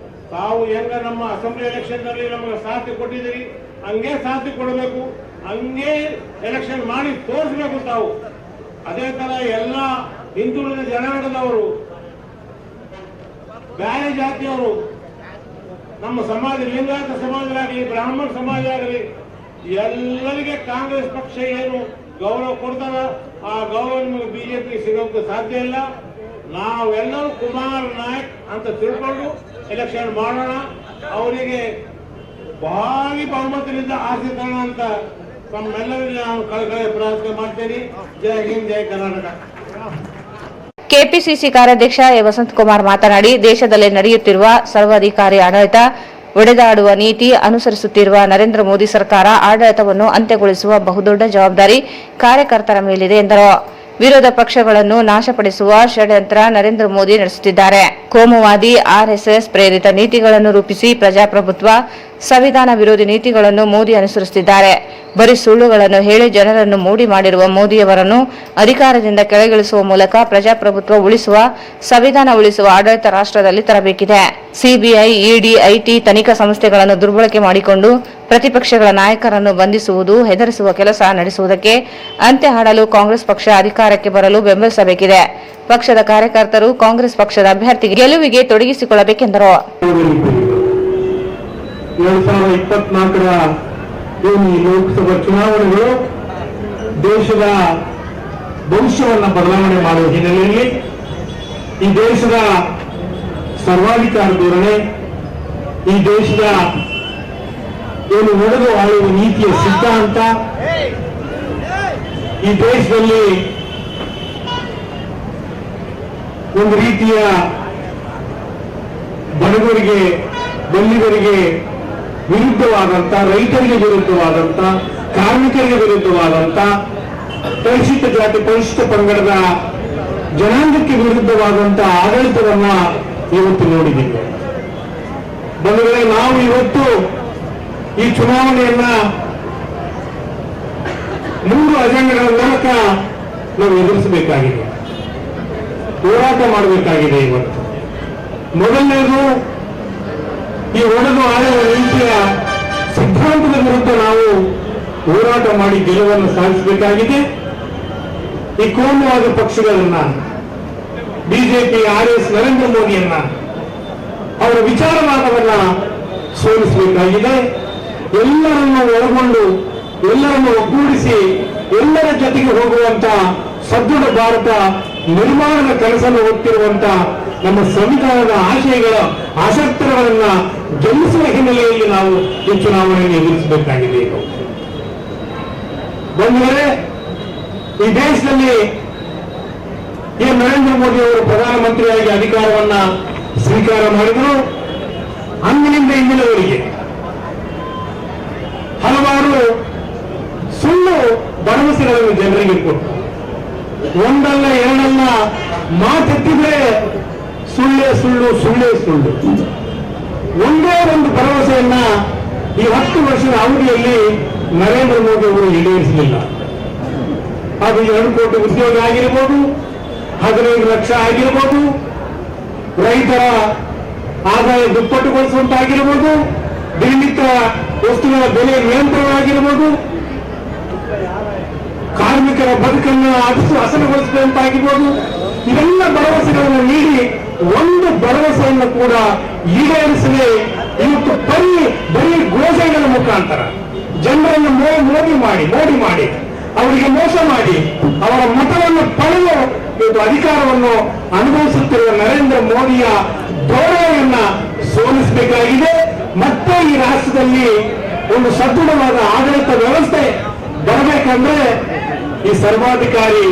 ತಾವು ಹೆಂಗ ನಮ್ಮ ಅಸೆಂಬ್ಲಿ ಎಲೆಕ್ಷನ್ ನಲ್ಲಿ ನಮಗೆ ಸಾಥ್ ಕೊಟ್ಟಿದ್ದೀರಿ, ಹಂಗೆ ಸಾಥ್ ಕೊಡಬೇಕು, ಹಂಗೆ ಎಲೆಕ್ಷನ್ ಮಾಡಿ ತೋರಿಸಬೇಕು ತಾವು. ಅದೇ ತರ ಎಲ್ಲ ಹಿಂದುಳಿದ ಜನಾಂಗದವರು, ಬೇರೆ ಜಾತಿಯವರು, ನಮ್ಮ ಸಮಾಜ, ಲಿಂಗಾಯತ ಸಮಾಜವಾಗಲಿ, ಬ್ರಾಹ್ಮಣ ಸಮಾಜ ಆಗಲಿ, ಎಲ್ಲರಿಗೆ ಕಾಂಗ್ರೆಸ್ ಪಕ್ಷ ಏನು ಗೌರವ ಕೊಡ್ತಾರ, ಆ ಗೌರವ ನಿಮಗೆ ಬಿಜೆಪಿ ಸಿಗೋಕೆ ಸಾಧ್ಯ ಇಲ್ಲ. ನಾವೆಲ್ಲರೂ ಕುಮಾರ್ ನಾಯಕ್ ಅಂತ ತಿಳ್ಕೊಂಡು ಎಲೆಕ್ಷನ್ ಮಾಡೋಣ. ಅವರಿಗೆ ಭಾರಿ ಬಹುಮತದಿಂದ ಆರಿಸಿಕೊಳ್ಳೋಣ ಅಂತ ತಮ್ಮೆಲ್ಲರಿಗೆ ನಾನು ಕಳಕಳಿ ಪ್ರಾರ್ಥನೆ ಮಾಡ್ತೇನೆ. ಜೈ ಹಿಂದ್, ಜೈ ಕರ್ನಾಟಕ. ಕೆಪಿಸಿಸಿ ಕಾರ್ಯಾಧ್ಯಕ್ಷ ಎ. ವಸಂತಕುಮಾರ್ ಮಾತನಾಡಿ, ದೇಶದಲ್ಲಿ ನಡೆಯುತ್ತಿರುವ ಸರ್ವಾಧಿಕಾರಿ ಆಡಳಿತ, ಒಡೆದಾಡುವ ನೀತಿ ಅನುಸರಿಸುತ್ತಿರುವ ನರೇಂದ್ರ ಮೋದಿ ಸರ್ಕಾರ ಆಡಳಿತವನ್ನು ಅಂತ್ಯಗೊಳಿಸುವ ಬಹುದೊಡ್ಡ ಜವಾಬ್ದಾರಿ ಕಾರ್ಯಕರ್ತರ ಮೇಲಿದೆ ಎಂದರು. ವಿರೋಧ ಪಕ್ಷಗಳನ್ನು ನಾಶಪಡಿಸುವ ಷಡ್ಯಂತ್ರ ನರೇಂದ್ರ ಮೋದಿ ನಡೆಸುತ್ತಿದ್ದಾರೆ. ಕೋಮುವಾದಿ, RSS ಪ್ರೇರಿತ ನೀತಿಗಳನ್ನು ರೂಪಿಸಿ ಪ್ರಜಾಪ್ರಭುತ್ವ, ಸಂವಿಧಾನ ವಿರೋಧಿ ನೀತಿಗಳನ್ನು ಮೋದಿ ಅನುಸರಿಸುತ್ತಿದ್ದಾರೆ. ಬರೀ ಸುಳ್ಳುಗಳನ್ನು ಹೇಳಿ ಜನರನ್ನು ಮೋಡಿ ಮಾಡಿರುವ ಮೋದಿಯವರನ್ನು ಅಧಿಕಾರದಿಂದ ಕೆಳಗಿಳಿಸುವ ಮೂಲಕ ಪ್ರಜಾಪ್ರಭುತ್ವ ಉಳಿಸುವ, ಸಂವಿಧಾನ ಉಳಿಸುವ ಆಡಳಿತ ರಾಷ್ಟ್ರದಲ್ಲಿ ತರಬೇಕಿದೆ. ಸಿಬಿಐ, ಇಡಿ, ಐಟಿ ತನಿಖಾ ಸಂಸ್ಥೆಗಳನ್ನು ದುರ್ಬಳಕೆ ಮಾಡಿಕೊಂಡು ಪ್ರತಿಪಕ್ಷಗಳ ನಾಯಕರನ್ನು ಬಂಧಿಸುವುದು, ಹೆದರಿಸುವ ಕೆಲಸ ನಡೆಸುವುದಕ್ಕೆ ಅಂತ್ಯ ಹಾಡಲು ಕಾಂಗ್ರೆಸ್ ಪಕ್ಷ ಅಧಿಕಾರಕ್ಕೆ ಬರಲು ಬೆಂಬಲಿಸಬೇಕಿದೆ. ಪಕ್ಷದ ಕಾರ್ಯಕರ್ತರು ಕಾಂಗ್ರೆಸ್ ಪಕ್ಷದ ಅಭ್ಯರ್ಥಿ ಗೆಲುವಿಗೆ ತೊಡಗಿಸಿಕೊಳ್ಳಬೇಕೆಂದರು. 2024ರ ಲೋಕಸಭಾ ಚುನಾವಣೆಗಳು ದೇಶದ ಭವಿಷ್ಯವನ್ನು ಬದಲಾವಣೆ ಮಾಡುವ ಹಿನ್ನೆಲೆಯಲ್ಲಿ ಈ ದೇಶದ ಸರ್ವಾಧಿಕಾರ ಧೋರಣೆ, ಈ ದೇಶದ ಏನು ನಡೆದು ಆಳುವ ನೀತಿಯ ಸಿದ್ಧಾಂತ, ಈ ದೇಶದಲ್ಲಿ ಒಂದು ರೀತಿಯ ಬಡವರಿಗೆ, ಬಲ್ಲಿಗರಿಗೆ ವಿರುದ್ಧವಾದಂತ, ರೈತರಿಗೆ ವಿರುದ್ಧವಾದಂತ, ಕಾರ್ಮಿಕರಿಗೆ ವಿರುದ್ಧವಾದಂತ, ಪರಿಶಿಷ್ಟ ಜಾತಿ, ಪರಿಶಿಷ್ಟ ಪಂಗಡದ ಜನಾಂಗಕ್ಕೆ ವಿರುದ್ಧವಾದಂತ ಆಡಳಿತವನ್ನ ಇವತ್ತು ನೋಡಿದ್ದೀವಿ. ಬಂಧುಗಳೇ, ನಾವು ಇವತ್ತು ಈ ಚುನಾವಣೆಯನ್ನ 3 ಅಜೆಂಡಗಳ ಮೂಲಕ ನಾವು ಎದುರಿಸಬೇಕಾಗಿದೆ, ಹೋರಾಟ ಮಾಡಬೇಕಾಗಿದೆ. ಇವತ್ತು ಮೊದಲನೇದು ಈ ಒಡೆದು ಆಳುವ ನೀತಿಯ ಸಿದ್ಧಾಂತದ ವಿರುದ್ಧ ನಾವು ಹೋರಾಟ ಮಾಡಿ ಗೆಲುವನ್ನು ಸಾಧಿಸಬೇಕಾಗಿದೆ. ಈ ಕೋಮುವಾದ ಪಕ್ಷಗಳನ್ನ, ಬಿಜೆಪಿ, RS, ನರೇಂದ್ರ ಮೋದಿಯನ್ನ, ಅವರ ವಿಚಾರವಾದವನ್ನ ಸೋಲಿಸಬೇಕಾಗಿದೆ. ಎಲ್ಲರನ್ನು ಒಳಗೊಂಡು ಎಲ್ಲರನ್ನು ಒಗ್ಗೂಡಿಸಿ ಎಲ್ಲರ ಜೊತೆಗೆ ಹೋಗುವಂತ ಸದೃಢ ಭಾರತ ನಿರ್ಮಾಣದ ಕೆಲಸವನ್ನು ಹೊತ್ತಿರುವಂತ ನಮ್ಮ ಸಂವಿಧಾನದ ಆಶಯಗಳ ಆಸಕ್ತರನ್ನ ಗೆಲ್ಲಿಸುವ ಹಿನ್ನೆಲೆಯಲ್ಲಿ ನಾವು ಈ ಚುನಾವಣೆಯನ್ನು ಎದುರಿಸಬೇಕಾಗಿದೆ. ಬಂದರೆ ಈ ದೇಶದಲ್ಲಿ ಈ ನರೇಂದ್ರ ಮೋದಿ ಅವರು ಪ್ರಧಾನಮಂತ್ರಿಯಾಗಿ ಅಧಿಕಾರವನ್ನ ಸ್ವೀಕಾರ ಮಾಡಿದರು. ಅಂದಿನಿಂದ ಇಂದಿನವರೆಗೆ ಹಲವಾರು ಸುಳ್ಳು ಭರವಸೆಗಳನ್ನು ಜನರಿಗೆ ಕೊಟ್ಟು, ಒಂದಲ್ಲ ಎರಡಲ್ಲ ಮಾತೆತ್ತಿದ್ರೆ ಸುಳ್ಳೇ ಸುಳ್ಳು, ಸುಳ್ಳೇ ಸುಳ್ಳು. ಒಂದೇ ಒಂದು ಭರವಸೆಯನ್ನ ಈ 10 ವರ್ಷದ ಅವಧಿಯಲ್ಲಿ ನರೇಂದ್ರ ಮೋದಿ ಅವರು ಈಡೇರಿಸಲಿಲ್ಲ. ಅದು 2 ಕೋಟಿ ಉದ್ಯೋಗ ಆಗಿರ್ಬೋದು, 15 ಲಕ್ಷ ಆಗಿರ್ಬೋದು, ರೈತರ ಆದಾಯ ದುಪ್ಪಟ್ಟುಗೊಳಿಸುವಂತಾಗಿರ್ಬೋದು, ದಿನನಿತ್ಯ ವಸ್ತುಗಳ ಬೆಲೆ ನಿಯಂತ್ರಣ ಆಗಿರ್ಬೋದು, ಕಾರ್ಮಿಕರ ಬದುಕನ್ನು ಹಸನಗೊಳಿಸುವಂತಾಗಿರ್ಬೋದು, ಇವೆಲ್ಲ ಭರವಸೆಗಳನ್ನು ನೀಡಿ ಒಂದು ಭರವಸೆಯನ್ನು ಕೂಡ ಈಡೇರಿಸದೆ ಇವತ್ತು ಬರೀ ಘೋಷಣೆಗಳ ಮುಖಾಂತರ ಜನರನ್ನು ಮೋಡಿ ಮಾಡಿ ಅವರಿಗೆ ಮೋಸ ಮಾಡಿ ಅವರ ಮತವನ್ನು ಪಡೆದು ಇವತ್ತು ಅಧಿಕಾರವನ್ನು ಅನುಭವಿಸುತ್ತಿರುವ ನರೇಂದ್ರ ಮೋದಿಯ ಧೋರಣೆಯನ್ನ ಸೋಲಿಸಬೇಕಾಗಿದೆ. ಮತ್ತೆ ಈ ರಾಷ್ಟ್ರದಲ್ಲಿ ಒಂದು ಸದೃಢವಾದ ಆಡಳಿತ ವ್ಯವಸ್ಥೆ ಬರಬೇಕಂದ್ರೆ ಈ ಸರ್ವಾಧಿಕಾರಿ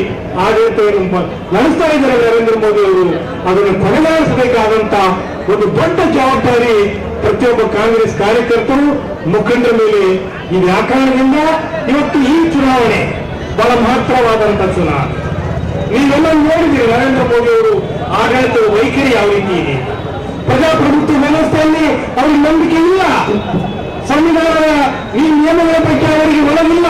ಆಡಳಿತವನ್ನು ನಡೆಸ್ತಾ ಇದ್ದಾರೆ ನರೇಂದ್ರ ಮೋದಿ ಅವರು. ಅದನ್ನು ಕೊನೆಗಾಣಿಸಬೇಕಾದಂತ ಒಂದು ದೊಡ್ಡ ಜವಾಬ್ದಾರಿ ಪ್ರತಿಯೊಬ್ಬ ಕಾಂಗ್ರೆಸ್ ಕಾರ್ಯಕರ್ತರು, ಮುಖಂಡರ ಮೇಲೆ ಇದೆ. ಆ ಕಾರಣದಿಂದ ಇವತ್ತು ಈ ಚುನಾವಣೆ ಬಹಳ ಮಹತ್ತರವಾದಂತ ಚುನಾವಣೆ. ನೀವೆಲ್ಲ ನೋಡಿದ್ದೀರಿ ನರೇಂದ್ರ ಮೋದಿ ಅವರು ಆಡಳಿತದ ವೈಖರಿ ಯಾವ ರೀತಿ ಇದೆ. ಪ್ರಜಾಪ್ರಭುತ್ವ ವ್ಯವಸ್ಥೆಯಲ್ಲಿ ಅವರಿಗೆ ನಂಬಿಕೆ ಇಲ್ಲ. ಸಂವಿಧಾನದ ಈ ನಿಯಮಗಳ ಬಗ್ಗೆ ಅವರಿಗೆ ಒಳಗಿಲ್ಲ.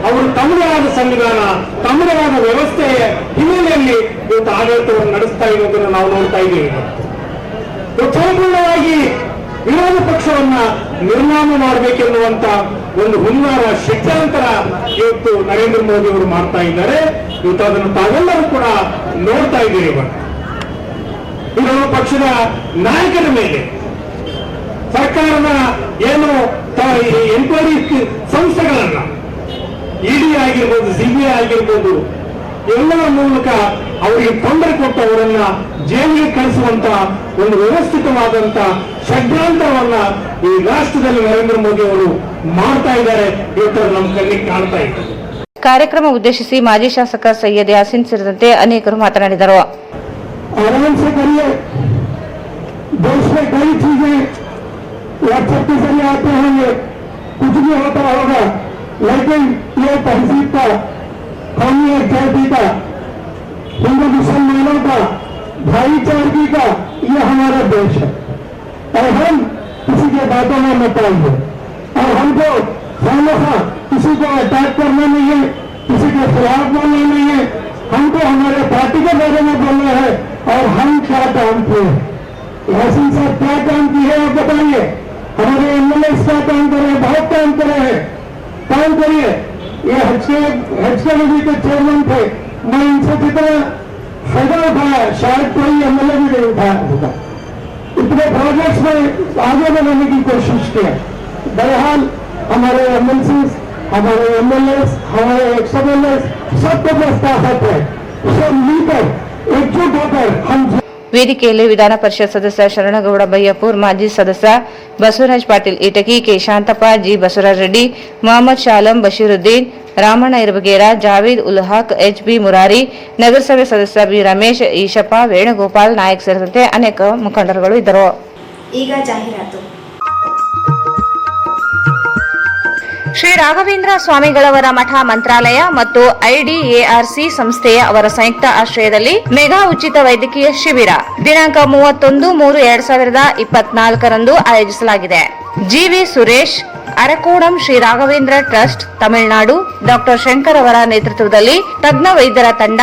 ಅವರು ತಮ್ಮದೇ ಆದ ಸಂವಿಧಾನ, ತಮ್ಮದೇ ಆದ ವ್ಯವಸ್ಥೆಯ ಹಿನ್ನೆಲೆಯಲ್ಲಿ ಇವತ್ತು ಆಡಳಿತವನ್ನು ನಡೆಸ್ತಾ ಇರೋದನ್ನು ನಾವು ನೋಡ್ತಾ ಇದ್ದೀವಿ. ಸಂಪೂರ್ಣವಾಗಿ ವಿರೋಧ ಪಕ್ಷವನ್ನ ನಿರ್ನಾಮ ಮಾಡಬೇಕೆನ್ನುವಂತ ಒಂದು ಹುನ್ನಾರ ಷಡ್ಯಂತರ ಇವತ್ತು ನರೇಂದ್ರ ಮೋದಿ ಅವರು ಮಾಡ್ತಾ ಇದ್ದಾರೆ. ಇವತ್ತು ಅದನ್ನು ತಾವೆಲ್ಲರೂ ಕೂಡ ನೋಡ್ತಾ ಇದ್ದೀರಿ. ವಿರೋಧ ಪಕ್ಷದ ನಾಯಕರ ಮೇಲೆ ಸರ್ಕಾರದ ಏನು ಎನ್ಕ್ವೈರಿ ಸಂಸ್ಥೆಗಳನ್ನ, ಇಡಿ ಆಗಿರ್ಬೋದು, CBI ಆಗಿರ್ಬೋದು, ಎಲ್ಲರ ಮೂಲಕ ಅವರಿಗೆ ತೊಂದರೆ ಕೊಟ್ಟು ಅವರನ್ನ ಜೈಲಿಗೆ ಕಳಿಸುವಂತ ಒಂದು ವ್ಯವಸ್ಥಿತವಾದಂತ ಷಡ್ಯಂತ್ರವನ್ನ ಈ ರಾಷ್ಟ್ರದಲ್ಲಿ ನರೇಂದ್ರ ಮೋದಿ ಅವರು ಮಾಡ್ತಾ ಇದ್ದಾರೆ. ಇವತ್ತು ನಮ್ಮ ಕಣ್ಣಿಗೆ ಕಾಣ್ತಾ ಇದೆ. ಕಾರ್ಯಕ್ರಮ ಉದ್ದೇಶಿಸಿ ಮಾಜಿ ಶಾಸಕ ಸೈಯದ್ ಯಾಸಿನ್ ಸೇರಿದಂತೆ ಅನೇಕರು ಮಾತನಾಡಿದರು. आराम से करिए, देश में कई चीजें व्हाट्सएप के जरिए आते होंगे, कुछ भी होता होगा, लेकिन ये तहजीब का, कौमी एकजुटता का, हिंदू मुसलमानों का, भाईचारगी का ये हमारा देश है और हम किसी के बातों में मत आइए। और हमको खामखा किसी को अटैक करना नहीं है, किसी के खिलाफ बोलना नहीं है। हमको हमारे पार्टी के बारे में बोलना है और हम क्या काम किए। यासीन साहब क्या काम किए आप बताइए। हमारे MLA क्या काम करे, बहुत काम करे हैं, काम करिए। ये हज के नबी के चेयरमैन थे, मैं इनसे कितना फायदा उठाया, शायद कोई MLA भी नहीं उठाया होगा। इतने प्रोजेक्ट्स में आगे बढ़ाने की कोशिश किया। बहरहाल हमारे MLC, हमारे MLA, हमारे ex-MLA सबको प्रोत्साहन है, सब मिलकर एकजुट होकर हम ವೇದಿಕೆಯಲ್ಲಿ ವಿಧಾನ ಪರಿಷತ್ ಸದಸ್ಯ ಶರಣಗೌಡ ಬಯ್ಯಪುರ್, ಮಾಜಿ ಸದಸ್ಯ Basavaraj Patil ಈಟಗಿ, K Shantappa, G Basavaraj Reddy, Mohammed ಶಾಲಂ, ಬಶೀರುದ್ದೀನ್, Ramanna ಇರಬಗೇರ, Javeed ul Haq, HB Murari, ನಗರಸಭೆ ಸದಸ್ಯ ಬಿ ರಮೇಶ್, ಈಶಪ್ಪ, ವೇಣುಗೋಪಾಲ್ ನಾಯಕ್ ಸೇರಿದಂತೆ ಅನೇಕ ಮುಖಂಡರುಗಳು ಇದ್ದರು. ಈಗ ಜಾಹೀರಾತು. ಶ್ರೀ ರಾಘವೇಂದ್ರ ಸ್ವಾಮಿಗಳವರ ಮಠ ಮಂತ್ರಾಲಯ ಮತ್ತು IDARC ಸಂಸ್ಥೆಯ ಅವರ ಸಂಯುಕ್ತ ಆಶ್ರಯದಲ್ಲಿ ಮೆಗಾ ಉಚಿತ ವೈದ್ಯಕೀಯ ಶಿಬಿರ ದಿನಾಂಕ 31/3/2024 ರಂದು ಆಯೋಜಿಸಲಾಗಿದೆ. GV Suresh, Arakkonam Shri Raghavendra trust Tamil Nadu doctor Shankar ಅವರ ನೇತೃತ್ವದಲ್ಲಿ ತಜ್ಞ ವೈದ್ಯರ ತಂಡ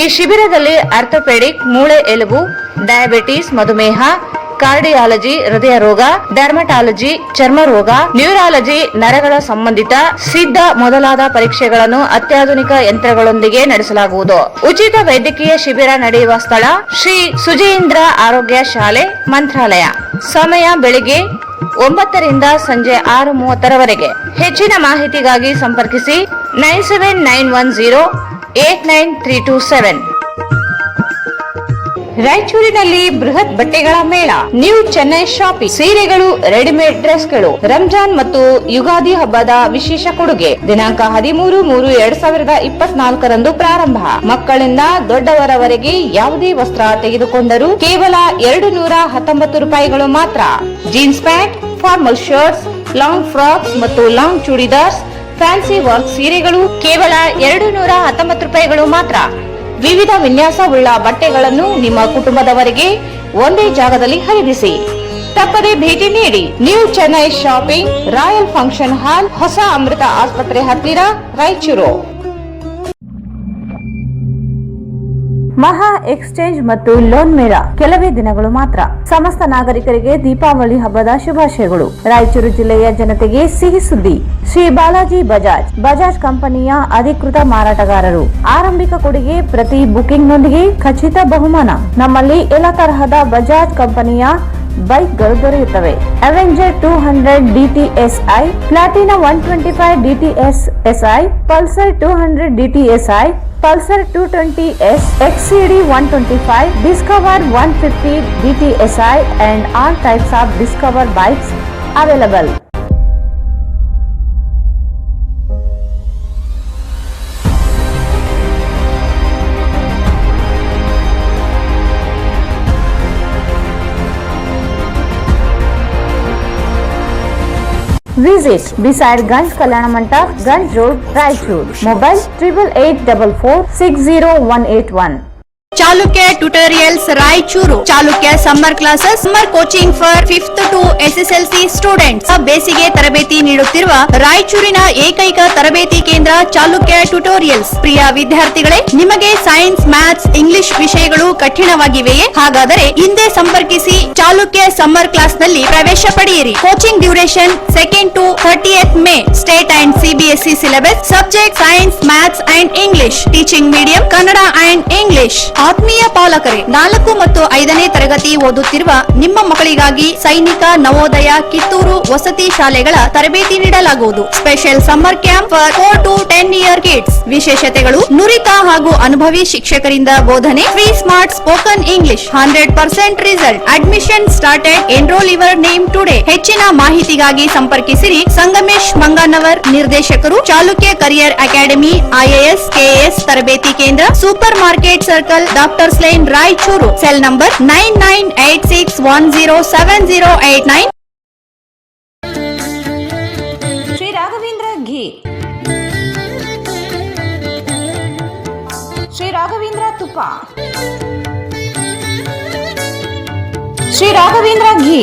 ಈ ಶಿಬಿರದಲ್ಲಿ ಆರ್ಥೋಪೆಡಿಕ್, ಮೂಳೆ ಎಲುಬು, ಡಯಾಬಿಟಿಸ್, ಮಧುಮೇಹ, ಕಾರ್ಡಿಯಾಲಜಿ, ಹೃದಯ ರೋಗ, ಡರ್ಮಟಾಲಜಿ, ಚರ್ಮ ರೋಗ, ನ್ಯೂರಾಲಜಿ, ನರಗಳ ಸಂಬಂಧಿತ ಸಿದ್ಧ ಮೊದಲಾದ ಪರೀಕ್ಷೆಗಳನ್ನು ಅತ್ಯಾಧುನಿಕ ಯಂತ್ರಗಳೊಂದಿಗೆ ನಡೆಸಲಾಗುವುದು. ಉಚಿತ ವೈದ್ಯಕೀಯ ಶಿಬಿರ ನಡೆಯುವ ಸ್ಥಳ ಶ್ರೀ ಸುಜೇಂದ್ರ ಆರೋಗ್ಯ ಶಾಲೆ, ಮಂತ್ರಾಲಯ. ಸಮಯ ಬೆಳಿಗ್ಗೆ 9 ರಿಂದ ಸಂಜೆ 6:30 ಹೆಚ್ಚಿನ ಮಾಹಿತಿಗಾಗಿ ಸಂಪರ್ಕಿಸಿ 9791089327. ರಾಯಚೂರಿನಲ್ಲಿ ಬೃಹತ್ ಬಟ್ಟೆಗಳ ಮೇಳ, ನ್ಯೂ ಚೆನ್ನೈ ಶಾಪಿಂಗ್. ಸೀರೆಗಳು, ರೆಡಿಮೇಡ್ ಡ್ರೆಸ್ಗಳು, ರಂಜಾನ್ ಮತ್ತು ಯುಗಾದಿ ಹಬ್ಬದ ವಿಶೇಷ ಕೊಡುಗೆ. ದಿನಾಂಕ 13/3/2024 ಪ್ರಾರಂಭ. ಮಕ್ಕಳಿಂದ ದೊಡ್ಡವರವರೆಗೆ ಯಾವುದೇ ವಸ್ತ್ರ ತೆಗೆದುಕೊಂಡರೂ ಕೇವಲ 219 ರೂಪಾಯಿಗಳು ಮಾತ್ರ. Jeans pant, formal shirts, long frocks ಮತ್ತು ಲಾಂಗ್ ಚೂಡಿದಾರ್ಸ್, ಫ್ಯಾನ್ಸಿ ವರ್ಕ್ ಸೀರೆಗಳು ಕೇವಲ 219 ರೂಪಾಯಿಗಳು ಮಾತ್ರ. ವಿವಿಧ ವಿನ್ಯಾಸವುಳ್ಳ ಬಟ್ಟೆಗಳನ್ನು ನಿಮ್ಮ ಕುಟುಂಬದವರೆಗೆ ಒಂದೇ ಜಾಗದಲ್ಲಿ ಖರೀದಿಸಿ. ತಪ್ಪದೆ ಭೇಟಿ ನೀಡಿ. New Chennai shopping, royal function hall, ಹೊಸ ಅಮೃತ ಆಸ್ಪತ್ರೆ ಹತ್ತಿರ, ರಾಯಚೂರು. ಮಹಾ ಎಕ್ಸ್ಚೇಂಜ್ ಮತ್ತು ಲೋನ್ ಮೇಳ ಕೆಲವೇ ದಿನಗಳು ಮಾತ್ರ. ಸಮಸ್ತ ನಾಗರಿಕರಿಗೆ ದೀಪಾವಳಿ ಹಬ್ಬದ ಶುಭಾಶಯಗಳು. ರಾಯಚೂರು ಜಿಲ್ಲೆಯ ಜನತೆಗೆ ಸಿಹಿ ಸುದ್ದಿ. ಶ್ರೀ ಬಾಲಾಜಿ ಬಜಾಜ್ ಕಂಪನಿಯ ಅಧಿಕೃತ ಮಾರಾಟಗಾರರು. ಆರಂಭಿಕ ಕೊಡುಗೆ ಪ್ರತಿ ಬುಕಿಂಗ್ನೊಂದಿಗೆ ಖಚಿತ ಬಹುಮಾನ. ನಮ್ಮಲ್ಲಿ ಎಲ್ಲ ತರಹದ ಬಜಾಜ್ ಕಂಪನಿಯ ಬೈಕ್ಗಳು ದೊರೆಯುತ್ತವೆ. Avenger 200 DTSI, Platina 125 DTSI, Pulsar 200 DTSI, Pulsar 220S, XCD 125, Discover 150 DTSI and all types of Discover bikes available. Visit beside Ganj Kalyana Mandap, Ganj Road, Raichur. Mobile 8844-60181. Chalukya tutorials Raichur. Chalukya summer classes, summer coaching for 5th to SSLC students. ಬೇಸಿಗೆ ತರಬೇತಿ ನೀಡುತ್ತಿರುವ ರಾಯಚೂರಿನ ಏಕೈಕ ತರಬೇತಿ ಕೇಂದ್ರ ಚಾಲುಕ್ಯ ಟ್ಯುಟೋರಿಯಲ್ಸ್. ಪ್ರಿಯ ವಿದ್ಯಾರ್ಥಿಗಳೇ, ನಿಮಗೆ ಸೈನ್ಸ್, ಮ್ಯಾಥ್ಸ್, ಇಂಗ್ಲಿಷ್ ವಿಷಯಗಳು ಕಠಿಣವಾಗಿವೆಯೇ? ಹಾಗಾದರೆ ಹಿಂದೆ ಸಂಪರ್ಕಿಸಿ. ಚಾಲುಕ್ಯ ಸಮ್ಮರ್ ಕ್ಲಾಸ್ ನಲ್ಲಿ ಪ್ರವೇಶ ಪಡೆಯಿರಿ. Coaching duration 2nd to 30th May. State and CBSE syllabus. Subject science, maths and English. Teaching medium Kannada and English. ಆತ್ಮೀಯ ಪಾಲಕರೇ, 4 ಮತ್ತು 5ನೇ ತರಗತಿ ಓದುತ್ತಿರುವ ನಿಮ್ಮ ಮಕ್ಕಳಿಗಾಗಿ ಸೈನಿಕ, ನವೋದಯ, ಕಿತ್ತೂರು ವಸತಿ ಶಾಲೆಗಳ ತರಬೇತಿ ನೀಡಲಾಗುವುದು. Special summer camp for 4 to 10 year kids. ವಿಶೇಷತೆಗಳು: ನುರಿತ ಹಾಗೂ ಅನುಭವಿ ಶಿಕ್ಷಕರಿಂದ ಬೋಧನೆ, free smart spoken English, 100% result. Admission started. Enroll your name today. ಹೆಚ್ಚಿನ ಮಾಹಿತಿಗಾಗಿ ಸಂಪರ್ಕಿಸಿರಿ. ಸಂಗಮೇಶ್ ಮಂಗನ್ನವರ್, ನಿರ್ದೇಶಕರು, Chalukya career academy, IAS, KAS ತರಬೇತಿ ಕೇಂದ್ರ, super market circle, doctors line, Raichur. Cell number 9986107089. Shri Raghavendra ghee, Shri Raghavendra ತುಪ್ಪ, ಶ್ರೀ ರಾಘವೇಂದ್ರ ಘೀ.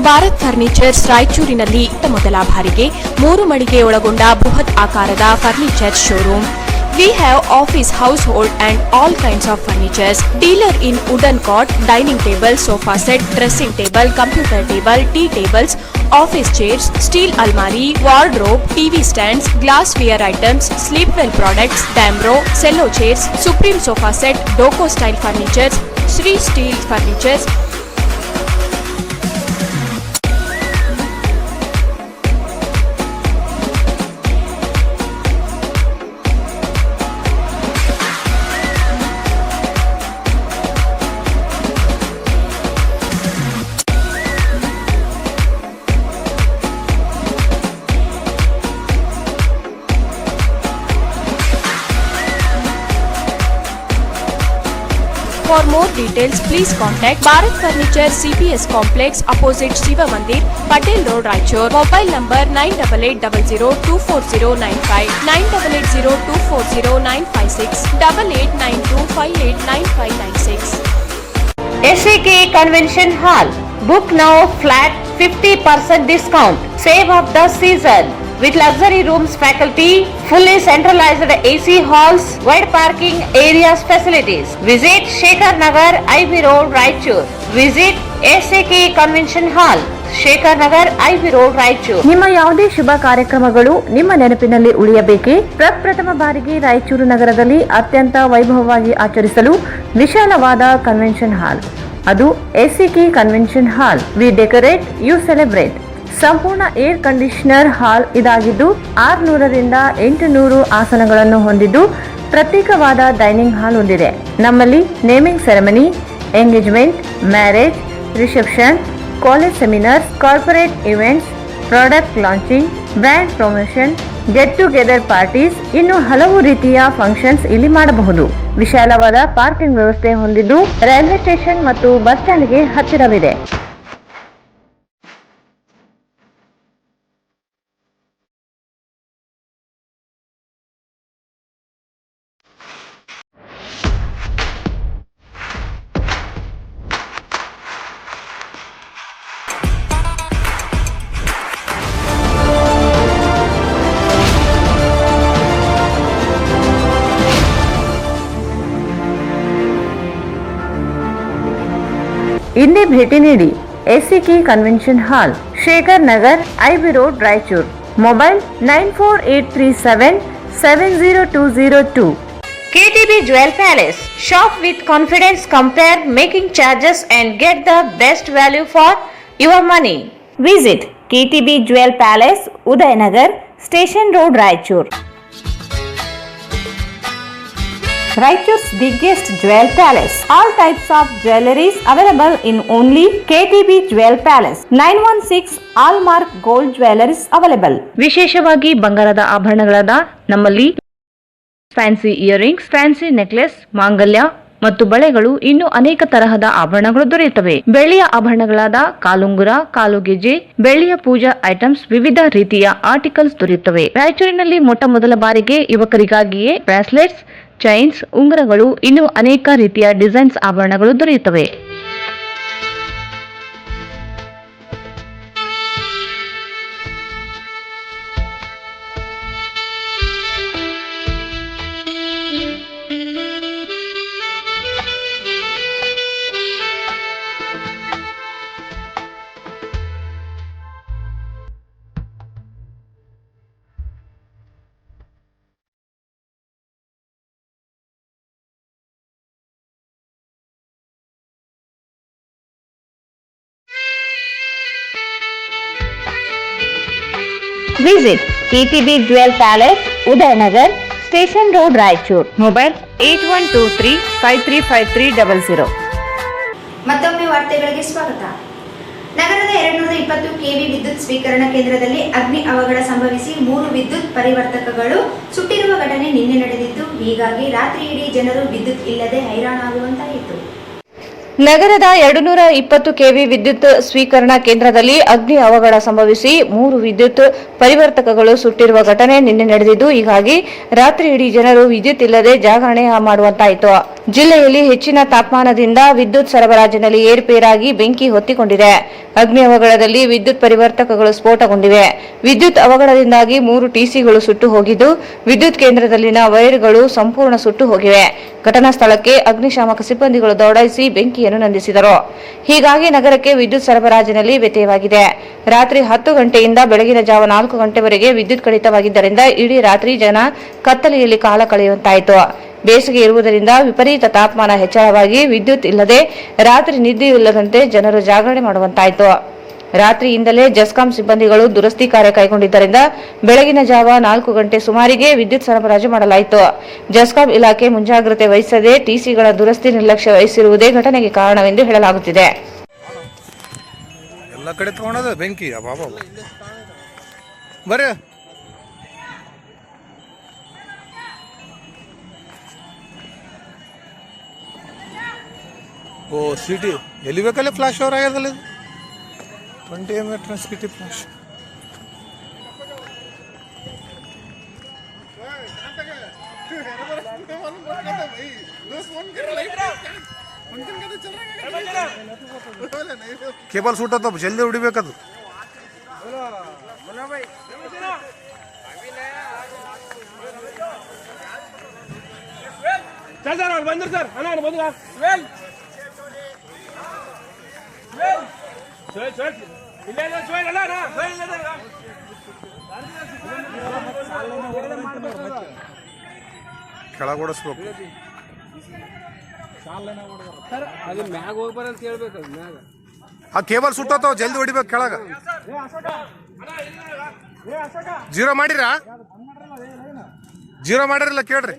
ಭಾರತ್ ಫರ್ನಿಚರ್ಸ್ ರಾಯಚೂರಿನಲ್ಲಿ ಮೊದಲ ಬಾರಿಗೆ 3 ಮಳಿಗೆ ಒಳಗೊಂಡ ಬೃಹತ್ ಆಕಾರದ furniture showroom. We have office, household and all kinds of furnitures. Dealer in wooden cot, dining table, sofa set, dressing table, computer table, tea tables, office chairs, steel almari, wardrobe, TV stands, glassware items, sleepwell products, Damro, cello chairs, Supreme sofa set, Doco style furnitures, Sri Steel furnitures. For more details, please contact Bharat Furniture CPS Complex opposite Shiva Mandir, Patel Road, Raichur. Mobile number 9880240959, 9880240956, 8892589596. SAK Convention Hall. Book now flat 50% discount. Save of the season. With luxury rooms, faculty, fully centralized AC halls, wide parking areas facilities. Visit Shekhar Nagar, IB Road, Raichur. Visit SAK Convention Hall, Shekhar Nagar, IB Road, Raichur. ನಿಮ್ಮ ಯಾವುದೇ ಶುಭ ಕಾರ್ಯಕ್ರಮಗಳು ನಿಮ್ಮ ನೆನಪಿನಲ್ಲಿ ಉಳಿಯಬೇಕೇ? ಪ್ರಪ್ರಥಮ ಬಾರಿಗೆ ರಾಯಚೂರು ನಗರದಲ್ಲಿ ಅತ್ಯಂತ ವೈಭವವಾಗಿ ಆಚರಿಸಲು ವಿಶಾಲವಾದ ಕನ್ವೆನ್ಷನ್ ಹಾಲ್, ಅದು SAK convention hall. We decorate, you celebrate. ಸಂಪೂರ್ಣ ಏರ್ ಕಂಡೀಷನರ್ ಹಾಲ್ ಇದಾಗಿದ್ದು 600 ರಿಂದ 800 ಆಸನಗಳನ್ನು ಹೊಂದಿದ್ದು ಪ್ರತ್ಯೇಕವಾದ ಡೈನಿಂಗ್ ಹಾಲ್ ಹೊಂದಿದೆ. ನಮ್ಮಲ್ಲಿ naming ceremony, engagement, marriage, reception, college seminars, corporate events, product launching, brand promotion, get together parties, ಇನ್ನು ಹಲವು ರೀತಿಯ ಫಂಕ್ಷನ್ಸ್ ಇಲ್ಲಿ ಮಾಡಬಹುದು. ವಿಶಾಲವಾದ ಪಾರ್ಕಿಂಗ್ ವ್ಯವಸ್ಥೆ ಹೊಂದಿದ್ದು ರೈಲ್ವೆ ಸ್ಟೇಷನ್ ಮತ್ತು ಬಸ್ ಸ್ಟ್ಯಾಂಡ್ಗೆ ಹತ್ತಿರವಿದೆ. ಇಂದೇ ಭೇಟಿ ನೀಡಿ SAK convention hall, Shekhar Nagar, IB road, Raichur. Mobile 9483770202. KTB Jewel Palace. Shop with confidence, compare making charges and get the best value for your money. Visit KTB Jewel Palace, Udayanagar, Station Road, Raichur. Raichur's biggest jewel palace. All types of jewelries available in only KTB Jewel Palace. 916 Allmark Gold Jewelries available. ವಿಶೇಷವಾಗಿ ಬಂಗಾರದ ಆಭರಣಗಳಾದ ನಮ್ಮಲ್ಲಿ ಫ್ಯಾನ್ಸಿ ಇಯರಿಂಗ್ಸ್, ಫ್ಯಾನ್ಸಿ ನೆಕ್ಲೆಸ್, ಮಾಂಗಲ್ಯ ಮತ್ತು ಬಳೆಗಳು, ಇನ್ನು ಅನೇಕ ತರಹದ ಆಭರಣಗಳು ದೊರೆಯುತ್ತವೆ. ಬೆಳ್ಳಿಯ ಆಭರಣಗಳಾದ ಕಾಲುಂಗುರ, ಕಾಲುಗೆಜೆ, ಬೆಳ್ಳಿಯ ಪೂಜಾ ಐಟಮ್ಸ್, ವಿವಿಧ ರೀತಿಯ ಆರ್ಟಿಕಲ್ಸ್ ದೊರೆಯುತ್ತವೆ. ರಾಯಚೂರಿನಲ್ಲಿ ಮೊಟ್ಟ ಮೊದಲ ಬಾರಿಗೆ ಯುವಕರಿಗಾಗಿಯೇ ಬ್ರಾಸ್ಲೆಟ್ಸ್, ಚೈನ್ಸ್, ಉಂಗುರಗಳು, ಇನ್ನು ಅನೇಕ ರೀತಿಯ ಡಿಸೈನ್ಸ್ ಆಭರಣಗಳು ದೊರೆಯುತ್ತವೆ. Visit KTB Jewel Palace, Udayanagar, Station Road, Raichur. Mobile 8123535300. ಮತ್ತೊಮ್ಮೆ ವಾರ್ತೆಗಳಿಗೆ ಸ್ವಾಗತ. ನಗರದ 220 ಕೆವಿ ವಿದ್ಯುತ್ ಸ್ವೀಕರಣಾ ಕೇಂದ್ರದಲ್ಲಿ ಅಗ್ನಿ ಅವಘಡ ಸಂಭವಿಸಿ 3 ವಿದ್ಯುತ್ ಪರಿವರ್ತಕಗಳು ಸುಟ್ಟಿರುವ ಘಟನೆ ನಿನ್ನೆ ನಡೆದಿದ್ದು, ಹೀಗಾಗಿ ರಾತ್ರಿ ಇಡೀ ಜನರು ವಿದ್ಯುತ್ ಇಲ್ಲದೆ ಹೈರಾಣಾಗುವಂತಾಯಿತು. ನಗರದ 220 ಕೆವಿ ವಿದ್ಯುತ್ ಸ್ವೀಕರಣಾ ಕೇಂದ್ರದಲ್ಲಿ ಅಗ್ನಿ ಅವಘಡ ಸಂಭವಿಸಿ 3 ವಿದ್ಯುತ್ ಪರಿವರ್ತಕಗಳು ಸುಟ್ಟಿರುವ ಘಟನೆ ನಿನ್ನೆ ನಡೆದಿದ್ದು, ಹೀಗಾಗಿ ರಾತ್ರಿ ಇಡೀ ಜನರು ವಿದ್ಯುತ್ ಇಲ್ಲದೆ ಜಾಗರಣೆ ಮಾಡುವಂತಾಯಿತು. ಜಿಲ್ಲೆಯಲ್ಲಿ ಹೆಚ್ಚಿನ ತಾಪಮಾನದಿಂದ ವಿದ್ಯುತ್ ಸರಬರಾಜಿನಲ್ಲಿ ಏರುಪೇರಾಗಿ ಬೆಂಕಿ ಹೊತ್ತಿಕೊಂಡಿದೆ. ಅಗ್ನಿ ಅವಘಡದಲ್ಲಿ ವಿದ್ಯುತ್ ಪರಿವರ್ತಕಗಳು ಸ್ಫೋಟಗೊಂಡಿವೆ. ವಿದ್ಯುತ್ ಅವಘಡದಿಂದಾಗಿ 3 ಟಿಸಿಗಳು ಸುಟ್ಟು ಹೋಗಿದ್ದು, ವಿದ್ಯುತ್ ಕೇಂದ್ರದಲ್ಲಿನ ವೈರ್ಗಳು ಸಂಪೂರ್ಣ ಸುಟ್ಟು ಹೋಗಿವೆ. ಘಟನಾ ಸ್ಥಳಕ್ಕೆ ಅಗ್ನಿಶಾಮಕ ಸಿಬ್ಬಂದಿಗಳು ದೌಡಾಯಿಸಿ ಬೆಂಕಿಯನ್ನು ನಂದಿಸಿದರು. ಹೀಗಾಗಿ ನಗರಕ್ಕೆ ವಿದ್ಯುತ್ ಸರಬರಾಜಿನಲ್ಲಿ ವ್ಯತ್ಯಯವಾಗಿದೆ. ರಾತ್ರಿ 10 ಗಂಟೆಯಿಂದ ಬೆಳಗಿನ ಜಾವ 4 ಗಂಟೆವರೆಗೆ ವಿದ್ಯುತ್ ಕಡಿತವಾಗಿದ್ದರಿಂದ ಇಡೀ ರಾತ್ರಿ ಜನ ಕತ್ತಲೆಯಲ್ಲಿ ಕಾಲ ಕಳೆಯುವಂತಾಯಿತು. ಬೇಸಿಗೆ ಇರುವುದರಿಂದ ವಿಪರೀತ ತಾಪಮಾನ ಹೆಚ್ಚಳವಾಗಿ ವಿದ್ಯುತ್ ಇಲ್ಲದೆ ರಾತ್ರಿ ನಿದ್ದೆಯಿಲ್ಲದಂತೆ ಜನರು ಜಾಗರಣೆ ಮಾಡುವಂತಾಯಿತು. ರಾತ್ರಿಯಿಂದಲೇ ಜೆಸ್ಕಾಂ ಸಿಬ್ಬಂದಿಗಳು ದುರಸ್ತಿ ಕಾರ್ಯ ಕೈಗೊಂಡಿದ್ದರಿಂದ ಬೆಳಗಿನ ಜಾವ 4 ಗಂಟೆ ಸುಮಾರಿಗೆ ವಿದ್ಯುತ್ ಸರಬರಾಜು ಮಾಡಲಾಯಿತು. ಜೆಸ್ಕಾಂ ಇಲಾಖೆ ಮುಂಜಾಗ್ರತೆ ವಹಿಸದೆ ಟಿಸಿಗಳ ದುರಸ್ತಿ ನಿರ್ಲಕ್ಷ್ಯ ವಹಿಸಿರುವುದೇ ಘಟನೆಗೆ ಕಾರಣವೆಂದು ಹೇಳಲಾಗುತ್ತಿದೆ. ಎಲ್ಲ ಕಡೆ ತಗೊಂಡದ ಬೆಂಕಿ ಬರ್ರಿ. ಓ ಸಿಟಿ ಎಲ್ಲಿ ಬೇಕಲ್ಲೇ ಫ್ಲಾಶ್ ಓವರ್ ಆಗ್ಯದಲ್ಲ ಇದು 20 metre city flash. Cable suit ಆತ ಜಲ್ದಿ ಹೊಡಿಬೇಕದು. ಬಂದ್ರು ಸರ್ ಕೆಳಗೆ ಓಡಿಸ್ಬೇಕು. ಅದು ಮ್ಯಾಗ ಹೋಗ್ಬಾರ ಅಂತ ಹೇಳ್ಬೇಕು. ಮ್ಯಾಗ ಆ ಕೇಬಲ್ ಸುಟ್ಟೋತಾವ ಜಲ್ದಿ ಹೊಡಿಬೇಕು ಕೆಳಗ. ಜೀರೋ ಮಾಡಿರಾ? ಜೀರೋ ಮಾಡಿರಲ್ಲ ಕೇಳ್ರಿ.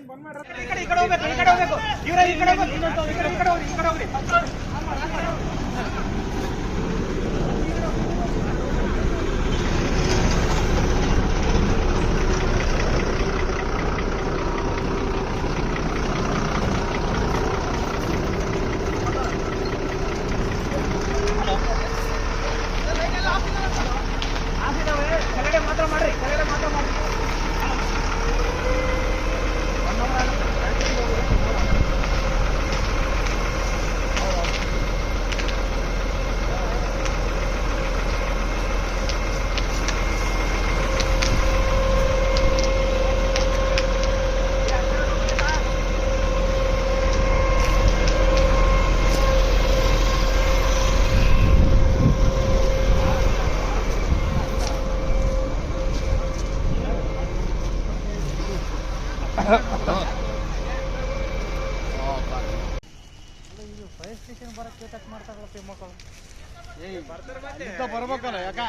ಬರ್ಬೇಕಲ್ಲ ಯಾಕ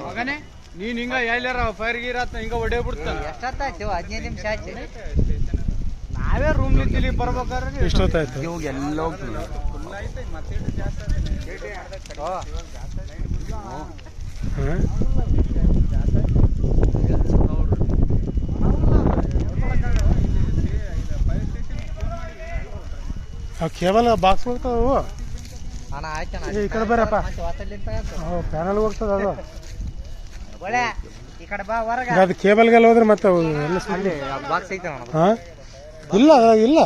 ಮಗನೇ ನೀನ್ ಹಿಂಗ ಎಲ್ಲಾರ ಫೈರ್ ಗೀರ್ ಆತ ಹಿಂಗ ಹೊಡೆ ಬಿಡ್ತಾನ. ಎಷ್ಟೊತ್ತಾಯ್ತು? 15 ನಿಮಿಷ ಆಯ್ತು. ನಾವೇ ರೂಮ್ ನಿಂತಿಲ್ಲಿ ಬರ್ಬೇಕಾದ್ರೆ ಎಷ್ಟೊತ್ತಾಯ್ತು? ಎಲ್ಲ ಕೇಬಲ್ ಬಾಕ್ಸ್ ಹೋಗ್ತಾವು. ಈ ಕಡೆ ಬರಪ್ಪ, ಪ್ಯಾನಲ್ ಹೋಗ್ತದ ಅದು. ಅದು ಕೇಬಲ್ಗೆಲ್ಲ ಹೋದ್ರೆ ಮತ್ತೆ ಇಲ್ಲ ಇಲ್ಲ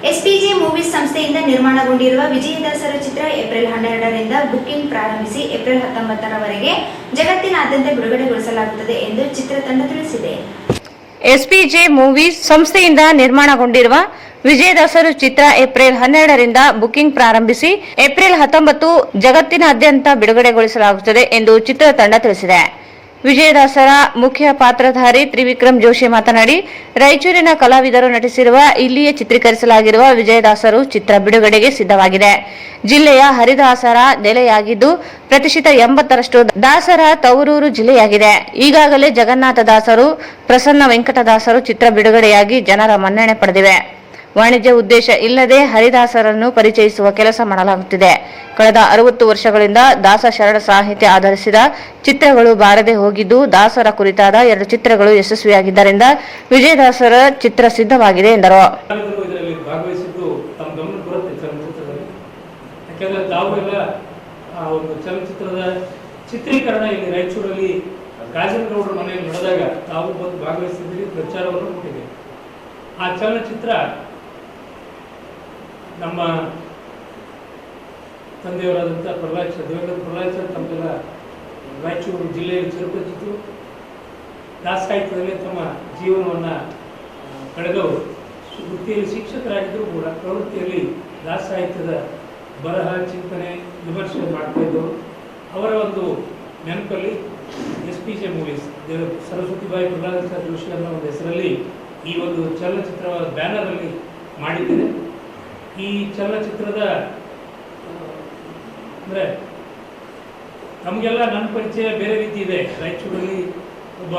ಎಸ್ಪಿಜೆ ಮೂವೀಸ್ ಸಂಸ್ಥೆಯಿಂದ ನಿರ್ಮಾಣಗೊಂಡಿರುವ ವಿಜಯದಾಸರ ಚಿತ್ರ ಏಪ್ರಿಲ್ 12ರಿಂದ ಬುಕ್ಕಿಂಗ್ ಪ್ರಾರಂಭಿಸಿ ಏಪ್ರಿಲ್ 19ರವರೆಗೆ ಜಗತ್ತಿನಾದ್ಯಂತ ಬಿಡುಗಡೆಗೊಳಿಸಲಾಗುತ್ತದೆ ಎಂದು ಚಿತ್ರತಂಡ ತಿಳಿಸಿದೆ. ಎಸ್ಪಿಜೆ ಮೂವೀಸ್ ಸಂಸ್ಥೆಯಿಂದ ನಿರ್ಮಾಣಗೊಂಡಿರುವ ವಿಜಯದಾಸರು ಚಿತ್ರ ಏಪ್ರಿಲ್ 12ರಿಂದ ಬುಕಿಂಗ್ ಪ್ರಾರಂಭಿಸಿ ಏಪ್ರಿಲ್ 19 ಜಗತ್ತಿನಾದ್ಯಂತ ಬಿಡುಗಡೆಗೊಳಿಸಲಾಗುತ್ತದೆ ಎಂದು ಚಿತ್ರತಂಡ ತಿಳಿಸಿದೆ. ವಿಜಯದಾಸರ ಮುಖ್ಯ ಪಾತ್ರಧಾರಿ ತ್ರಿವಿಕ್ರಮ್ ಜೋಶಿ ಮಾತನಾಡಿ, ರಾಯಚೂರಿನ ಕಲಾವಿದರು ನಟಿಸಿರುವ ಇಲ್ಲಿಯೇ ಚಿತ್ರೀಕರಿಸಲಾಗಿರುವ ವಿಜಯದಾಸರು ಚಿತ್ರ ಬಿಡುಗಡೆಗೆ ಸಿದ್ಧವಾಗಿದೆ. ಜಿಲ್ಲೆಯ ಹರಿದಾಸರ ನೆಲೆಯಾಗಿದ್ದು ಪ್ರತಿಶತ 80ರಷ್ಟು ದಾಸರ ತವರೂರು ಜಿಲ್ಲೆಯಾಗಿದೆ. ಈಗಾಗಲೇ ಜಗನ್ನಾಥ ದಾಸರು, ಪ್ರಸನ್ನ ವೆಂಕಟದಾಸರು ಚಿತ್ರ ಬಿಡುಗಡೆಯಾಗಿ ಜನರ ಮನ್ನಣೆ ಪಡೆದಿವೆ. ವಾಣಿಜ್ಯ ಉದ್ದೇಶ ಇಲ್ಲದೆ ಹರಿದಾಸರನ್ನು ಪರಿಚಯಿಸುವ ಕೆಲಸ ಮಾಡಲಾಗುತ್ತಿದೆ. ಕಳೆದ 60 ವರ್ಷಗಳಿಂದ ದಾಸ ಶರಣ ಸಾಹಿತ್ಯ ಆಧರಿಸಿದ ಚಿತ್ರಗಳು ಬಾರದೆ ಹೋಗಿದ್ದು, ದಾಸರ ಕುರಿತಾದ 2 ಚಿತ್ರಗಳು ಯಶಸ್ವಿಯಾಗಿದ್ದರಿಂದ ವಿಜಯದಾಸರ ಚಿತ್ರ ಸಿದ್ಧವಾಗಿದೆ ಎಂದರು. ಇದರಲ್ಲಿ ಭಾಗವಹಿಸಿದ್ದು ತಮ್ಮ ಗಮನ ಬರುತ್ತೆ ಚಲನಚಿತ್ರದಲ್ಲಿ. ಯಾಕೆಂದ್ರೆ ತಾವೆಲ್ಲ ಆ ಒಂದು ಚಲನಚಿತ್ರದ ಚಿತ್ರೀಕರಣ ಇಲ್ಲಿ ರಾಯಚೂರಲ್ಲಿ ರಾಜನಗೌಡರ ಮನೆಯಲ್ಲಿ ನಡೆದಾಗ ತಾವು ಬಂದು ಭಾಗವಹಿಸಿದ್ದೀರಿ, ಪ್ರಚಾರವನ್ನು ಕೊಟ್ಟಿದೆ. ಆ ಚಲನಚಿತ್ರ ನಮ್ಮ ತಂದೆಯವರಾದಂಥ ದೇವೇಂದ್ರ ಪ್ರಹ್ಲಾದ್ ಸರ್ ತಮ್ಮೆಲ್ಲ ರಾಯಚೂರು ಜಿಲ್ಲೆಯಲ್ಲಿ ಚಿರಪರಿಚಿತರು, ದಾಸ ಸಾಹಿತ್ಯದಲ್ಲಿ ತಮ್ಮ ಜೀವನವನ್ನು ಕಳೆದವರು. ವೃತ್ತಿಯಲ್ಲಿ ಶಿಕ್ಷಕರಾಗಿದ್ದರೂ ಕೂಡ ಪ್ರವೃತ್ತಿಯಲ್ಲಿ ದಾಸ ಸಾಹಿತ್ಯದ ಬರಹ, ಚಿಂತನೆ, ವಿಮರ್ಶೆ ಮಾಡ್ತಾ ಇದ್ದವರು. ಅವರ ಒಂದು ನೆನಪಲ್ಲಿ ಎಸ್ಪಿಜೆ ಮೂವೀಸ್ ಸರಸ್ವತಿಬಾಯಿ ಪ್ರಹ್ಲಾದ್ ಸರ್ ಜೋಶಿ ಅನ್ನೋ ಒಂದು ಹೆಸರಲ್ಲಿ ಈ ಒಂದು ಚಲನಚಿತ್ರ ಬ್ಯಾನರಲ್ಲಿ ಮಾಡಿದ್ದೇನೆ. ಈ ಚಲನಚಿತ್ರದ ಅಂದರೆ ನಮಗೆಲ್ಲ ನನ್ನ ಪರಿಚಯ ಬೇರೆ ರೀತಿ ಇದೆ. ರಾಯಚೂರಲ್ಲಿ ಒಬ್ಬ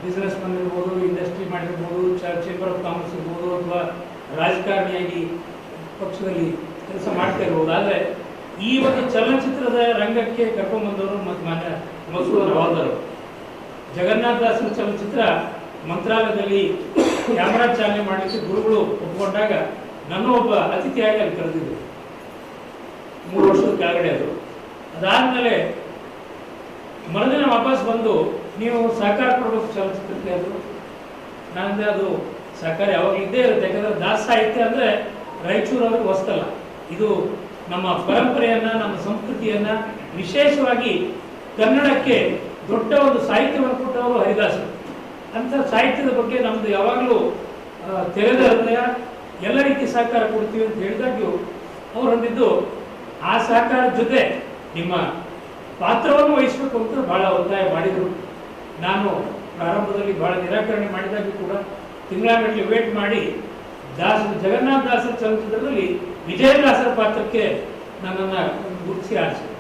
ಬಿಸ್ನೆಸ್ ಮನ್ ಇರ್ಬೋದು, ಇಂಡಸ್ಟ್ರಿ ಮಾಡಿರ್ಬೋದು, ಚೇಂಬರ್ ಆಫ್ ಕಾಮರ್ಸ್ ಇರ್ಬೋದು, ಅಥವಾ ರಾಜಕಾರಣಿಯಾಗಿ ಪಕ್ಷದಲ್ಲಿ ಕೆಲಸ ಮಾಡ್ತಾ ಇರ್ಬೋದು. ಆದರೆ ಈ ಒಂದು ಚಲನಚಿತ್ರದ ರಂಗಕ್ಕೆ ಕರ್ಕೊಂಡ್ಬಂದವರು ಮತ್ತು ಮಾನ್ಯ ಮಸೂದನ್ ಹವಾಲ್ದಾರ್. ಜಗನ್ನಾಥ ದಾಸರ ಚಲನಚಿತ್ರ ಮಂತ್ರಾಲಯದಲ್ಲಿ ಕ್ಯಾಮರಾ ಚಾಲನೆ ಮಾಡಲಿಕ್ಕೆ ಗುರುಗಳು ಒಪ್ಪಿಕೊಂಡಾಗ ನನ್ನ ಒಬ್ಬ ಅತಿಥಿಯಾಗಿ ಅಲ್ಲಿ ಕರೆದಿದ್ದರು. 3 ವರ್ಷದ ಕೆಳಗಡೆ ಅದು. ಅದಾದಮೇಲೆ ಮರುದಿನ ವಾಪಸ್ ಬಂದು ನೀವು ಸಹಕಾರ ಕೊಡಬೇಕು ಚಲನಚಿತ್ರಕ್ಕೆ. ಅದು ನಾನಂದರೆ ಅದು ಸಹಕಾರ ಯಾವಾಗಲೂ ಇದ್ದೇ ಇರುತ್ತೆ. ಯಾಕಂದರೆ ದಾಸ ಸಾಹಿತ್ಯ ಅಂದರೆ ರಾಯಚೂರವ್ರಿಗೆ ಹೊಸ್ತಲ್ಲ. ಇದು ನಮ್ಮ ಪರಂಪರೆಯನ್ನು, ನಮ್ಮ ಸಂಸ್ಕೃತಿಯನ್ನು, ವಿಶೇಷವಾಗಿ ಕನ್ನಡಕ್ಕೆ ದೊಡ್ಡ ಒಂದು ಸಾಹಿತ್ಯವನ್ನು ಕೊಟ್ಟವರು ಹರಿದಾಸರು. ಅಂಥ ಸಾಹಿತ್ಯದ ಬಗ್ಗೆ ನಮ್ಮದು ಯಾವಾಗಲೂ ತೆರೆದ ಹೃದಯ, ಎಲ್ಲ ರೀತಿ ಸಹಕಾರ ಕೊಡ್ತೀವಿ ಅಂತ ಹೇಳಿದಾಗ್ಯೂ ಅವ್ರು ಹೊಂದಿದ್ದು ಆ ಸಹಕಾರದ ಜೊತೆ ನಿಮ್ಮ ಪಾತ್ರವನ್ನು ವಹಿಸಬೇಕು ಅಂತ ಭಾಳ ಒತ್ತಾಯ ಮಾಡಿದರು. ನಾನು ಪ್ರಾರಂಭದಲ್ಲಿ ಭಾಳ ನಿರಾಕರಣೆ ಮಾಡಿದಾಗೂ ಕೂಡ ತಿಂಗಳಗಟ್ಟಲೆ ವೇಟ್ ಮಾಡಿ ಜಗನ್ನಾಥ ದಾಸರ ಚಲನಚಿತ್ರದಲ್ಲಿ ವಿಜಯದಾಸರ ಪಾತ್ರಕ್ಕೆ ನನ್ನನ್ನು ಗುರುತಿಸಿ ಆರಿಸಿದೆ.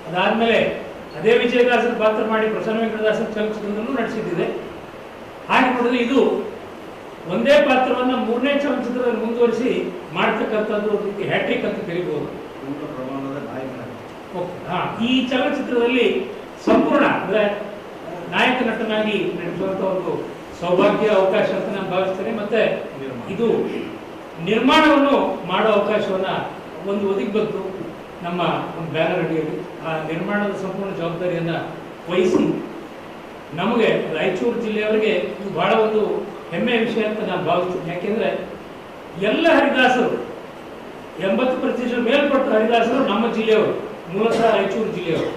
ಅದಾದಮೇಲೆ ಅದೇ ವಿಜಯದಾಸರ ಪಾತ್ರ ಮಾಡಿ ಪ್ರಸನ್ನ ವೆಂಕಟದಾಸರ ಚಲನಚಿತ್ರದಲ್ಲೂ ನಡೆಸಿದ್ದಿದೆ. ಹಾಗೆ ನೋಡಿದ್ರೆ ಇದು ಒಂದೇ ಪಾತ್ರವನ್ನು 3ನೇ ಚಲನಚಿತ್ರದಲ್ಲಿ ಮುಂದುವರಿಸಿ ಮಾಡ್ತಕ್ಕಂಥದ್ದು ಒಂದು ರೀತಿ ಹ್ಯಾಟ್ರಿಕ್ ಅಂತ ಕರೀಬಹುದು. ಈ ಚಲನಚಿತ್ರದಲ್ಲಿ ಸಂಪೂರ್ಣ ಅಂದರೆ ನಾಯಕ ನಟನಾಗಿ ನಡೆಸುವಂಥ ಒಂದು ಸೌಭಾಗ್ಯ ಅವಕಾಶ ಅಂತ ನಾನು ಭಾವಿಸ್ತೇನೆ. ಮತ್ತೆ ಇದು ನಿರ್ಮಾಣವನ್ನು ಮಾಡೋ ಅವಕಾಶವನ್ನು ಒಂದು ಒದಗಿ ಬಂತು ನಮ್ಮ ಒಂದು ಬ್ಯಾನರ್ ಅಡಿಯಲ್ಲಿ. ಆ ನಿರ್ಮಾಣದ ಸಂಪೂರ್ಣ ಜವಾಬ್ದಾರಿಯನ್ನು ವಹಿಸಿ ನಮಗೆ ರಾಯಚೂರು ಜಿಲ್ಲೆಯವರಿಗೆ ಇದು ಬಹಳ ಒಂದು ಹೆಮ್ಮೆಯ ವಿಷಯ ಅಂತ ನಾನು ಭಾವಿಸ್ತೀನಿ. ಯಾಕೆಂದರೆ ಎಲ್ಲ ಹರಿದಾಸರು 80% ಮೇಲ್ಪಟ್ಟ ಹರಿದಾಸರು ನಮ್ಮ ಜಿಲ್ಲೆಯವರು, ಮೂಲತಃ ರಾಯಚೂರು ಜಿಲ್ಲೆಯವರು.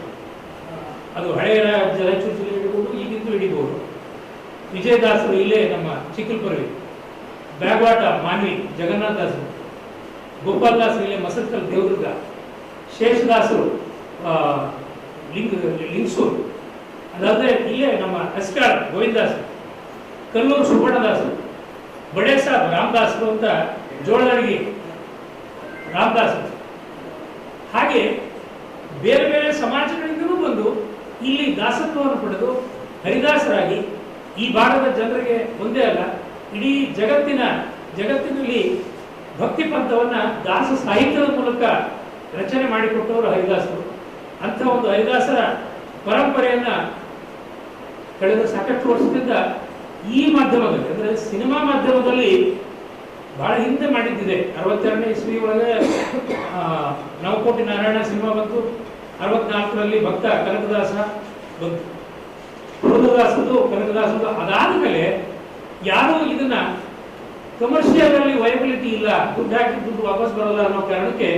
ಅದು ಹಳೆಯ ರಾಯಚೂರು ಜಿಲ್ಲೆ ಹಿಡಿಬೋದು, ಈಗಿದ್ದು ಹಿಡಿಬೋದು. ವಿಜಯದಾಸರು ಇಲ್ಲೇ ನಮ್ಮ ಚಿಕ್ಕಲ್ಪುರವಿ, ಬ್ಯಾಗ್ವಾಟ ಮಾನ್ವಿ ಜಗನ್ನಾಥ ದಾಸರು, ಗೋಪಾಲ್ ದಾಸರು ಇಲ್ಲೇ ಮಸರ್ಕಲ್ ದೇವದುರ್ಗ, ಶೇಷದಾಸರು ಲಿಂಗಸೂರು, ಅದಾದರೆ ಇಲ್ಲೇ ನಮ್ಮ ಅಸ್ಕಾಳ ಗೋವಿಂದಾಸರು, ಕಲ್ಲೂರು ಸುಬ್ಬಣ್ಣದಾಸರು, ಬಡೇ ಸಾಬ್ ರಾಮದಾಸರು ಅಂತ ಜೋಳದಡಿಗೆ ರಾಮದಾಸರು. ಹಾಗೆ ಬೇರೆ ಬೇರೆ ಸಮಾಜಗಳಿಂದಲೂ ಬಂದು ಇಲ್ಲಿ ದಾಸತ್ವವನ್ನು ಪಡೆದು ಹರಿದಾಸರಾಗಿ ಈ ಭಾಗದ ಜನರಿಗೆ ಒಂದೇ ಅಲ್ಲ, ಇಡೀ ಜಗತ್ತಿನಲ್ಲಿ ಭಕ್ತಿ ಪಂಥವನ್ನು ದಾಸ ಸಾಹಿತ್ಯದ ಮೂಲಕ ರಚನೆ ಮಾಡಿಕೊಟ್ಟವರು ಹರಿದಾಸರು. ಅಂಥ ಒಂದು ಹರಿದಾಸರ ಪರಂಪರೆಯನ್ನು ಕಳೆದ ಸಾಕಷ್ಟು ವರ್ಷದಿಂದ ಈ ಮಾಧ್ಯಮದಲ್ಲಿ ಅಂದರೆ ಸಿನಿಮಾ ಮಾಧ್ಯಮದಲ್ಲಿ ಬಹಳ ಹಿಂದೆ ಮಾಡಿದ್ದಿದೆ. 62ನೇ ಇಸ್ವಿ ಒಳಗೆ ನವಕೋಟಿ ನಾರಾಯಣ ಸಿನಿಮಾ ಬಂತು. 64ರಲ್ಲಿ ಭಕ್ತ ಕನಕದಾಸ ಬಂತು, ಪುರದಾಸದು ಕನಕದಾಸದು. ಅದಾದಮೇಲೆ ಯಾರೂ ಇದನ್ನ ಕಮರ್ಷಿಯಲ್ ಅಲ್ಲಿ ವಯಬಿಲಿಟಿ ಇಲ್ಲ, ದುಡ್ಡು ಹಾಕಿ ದುಡ್ಡು ವಾಪಸ್ ಬರಲ್ಲ ಅನ್ನೋ ಕಾರಣಕ್ಕೆ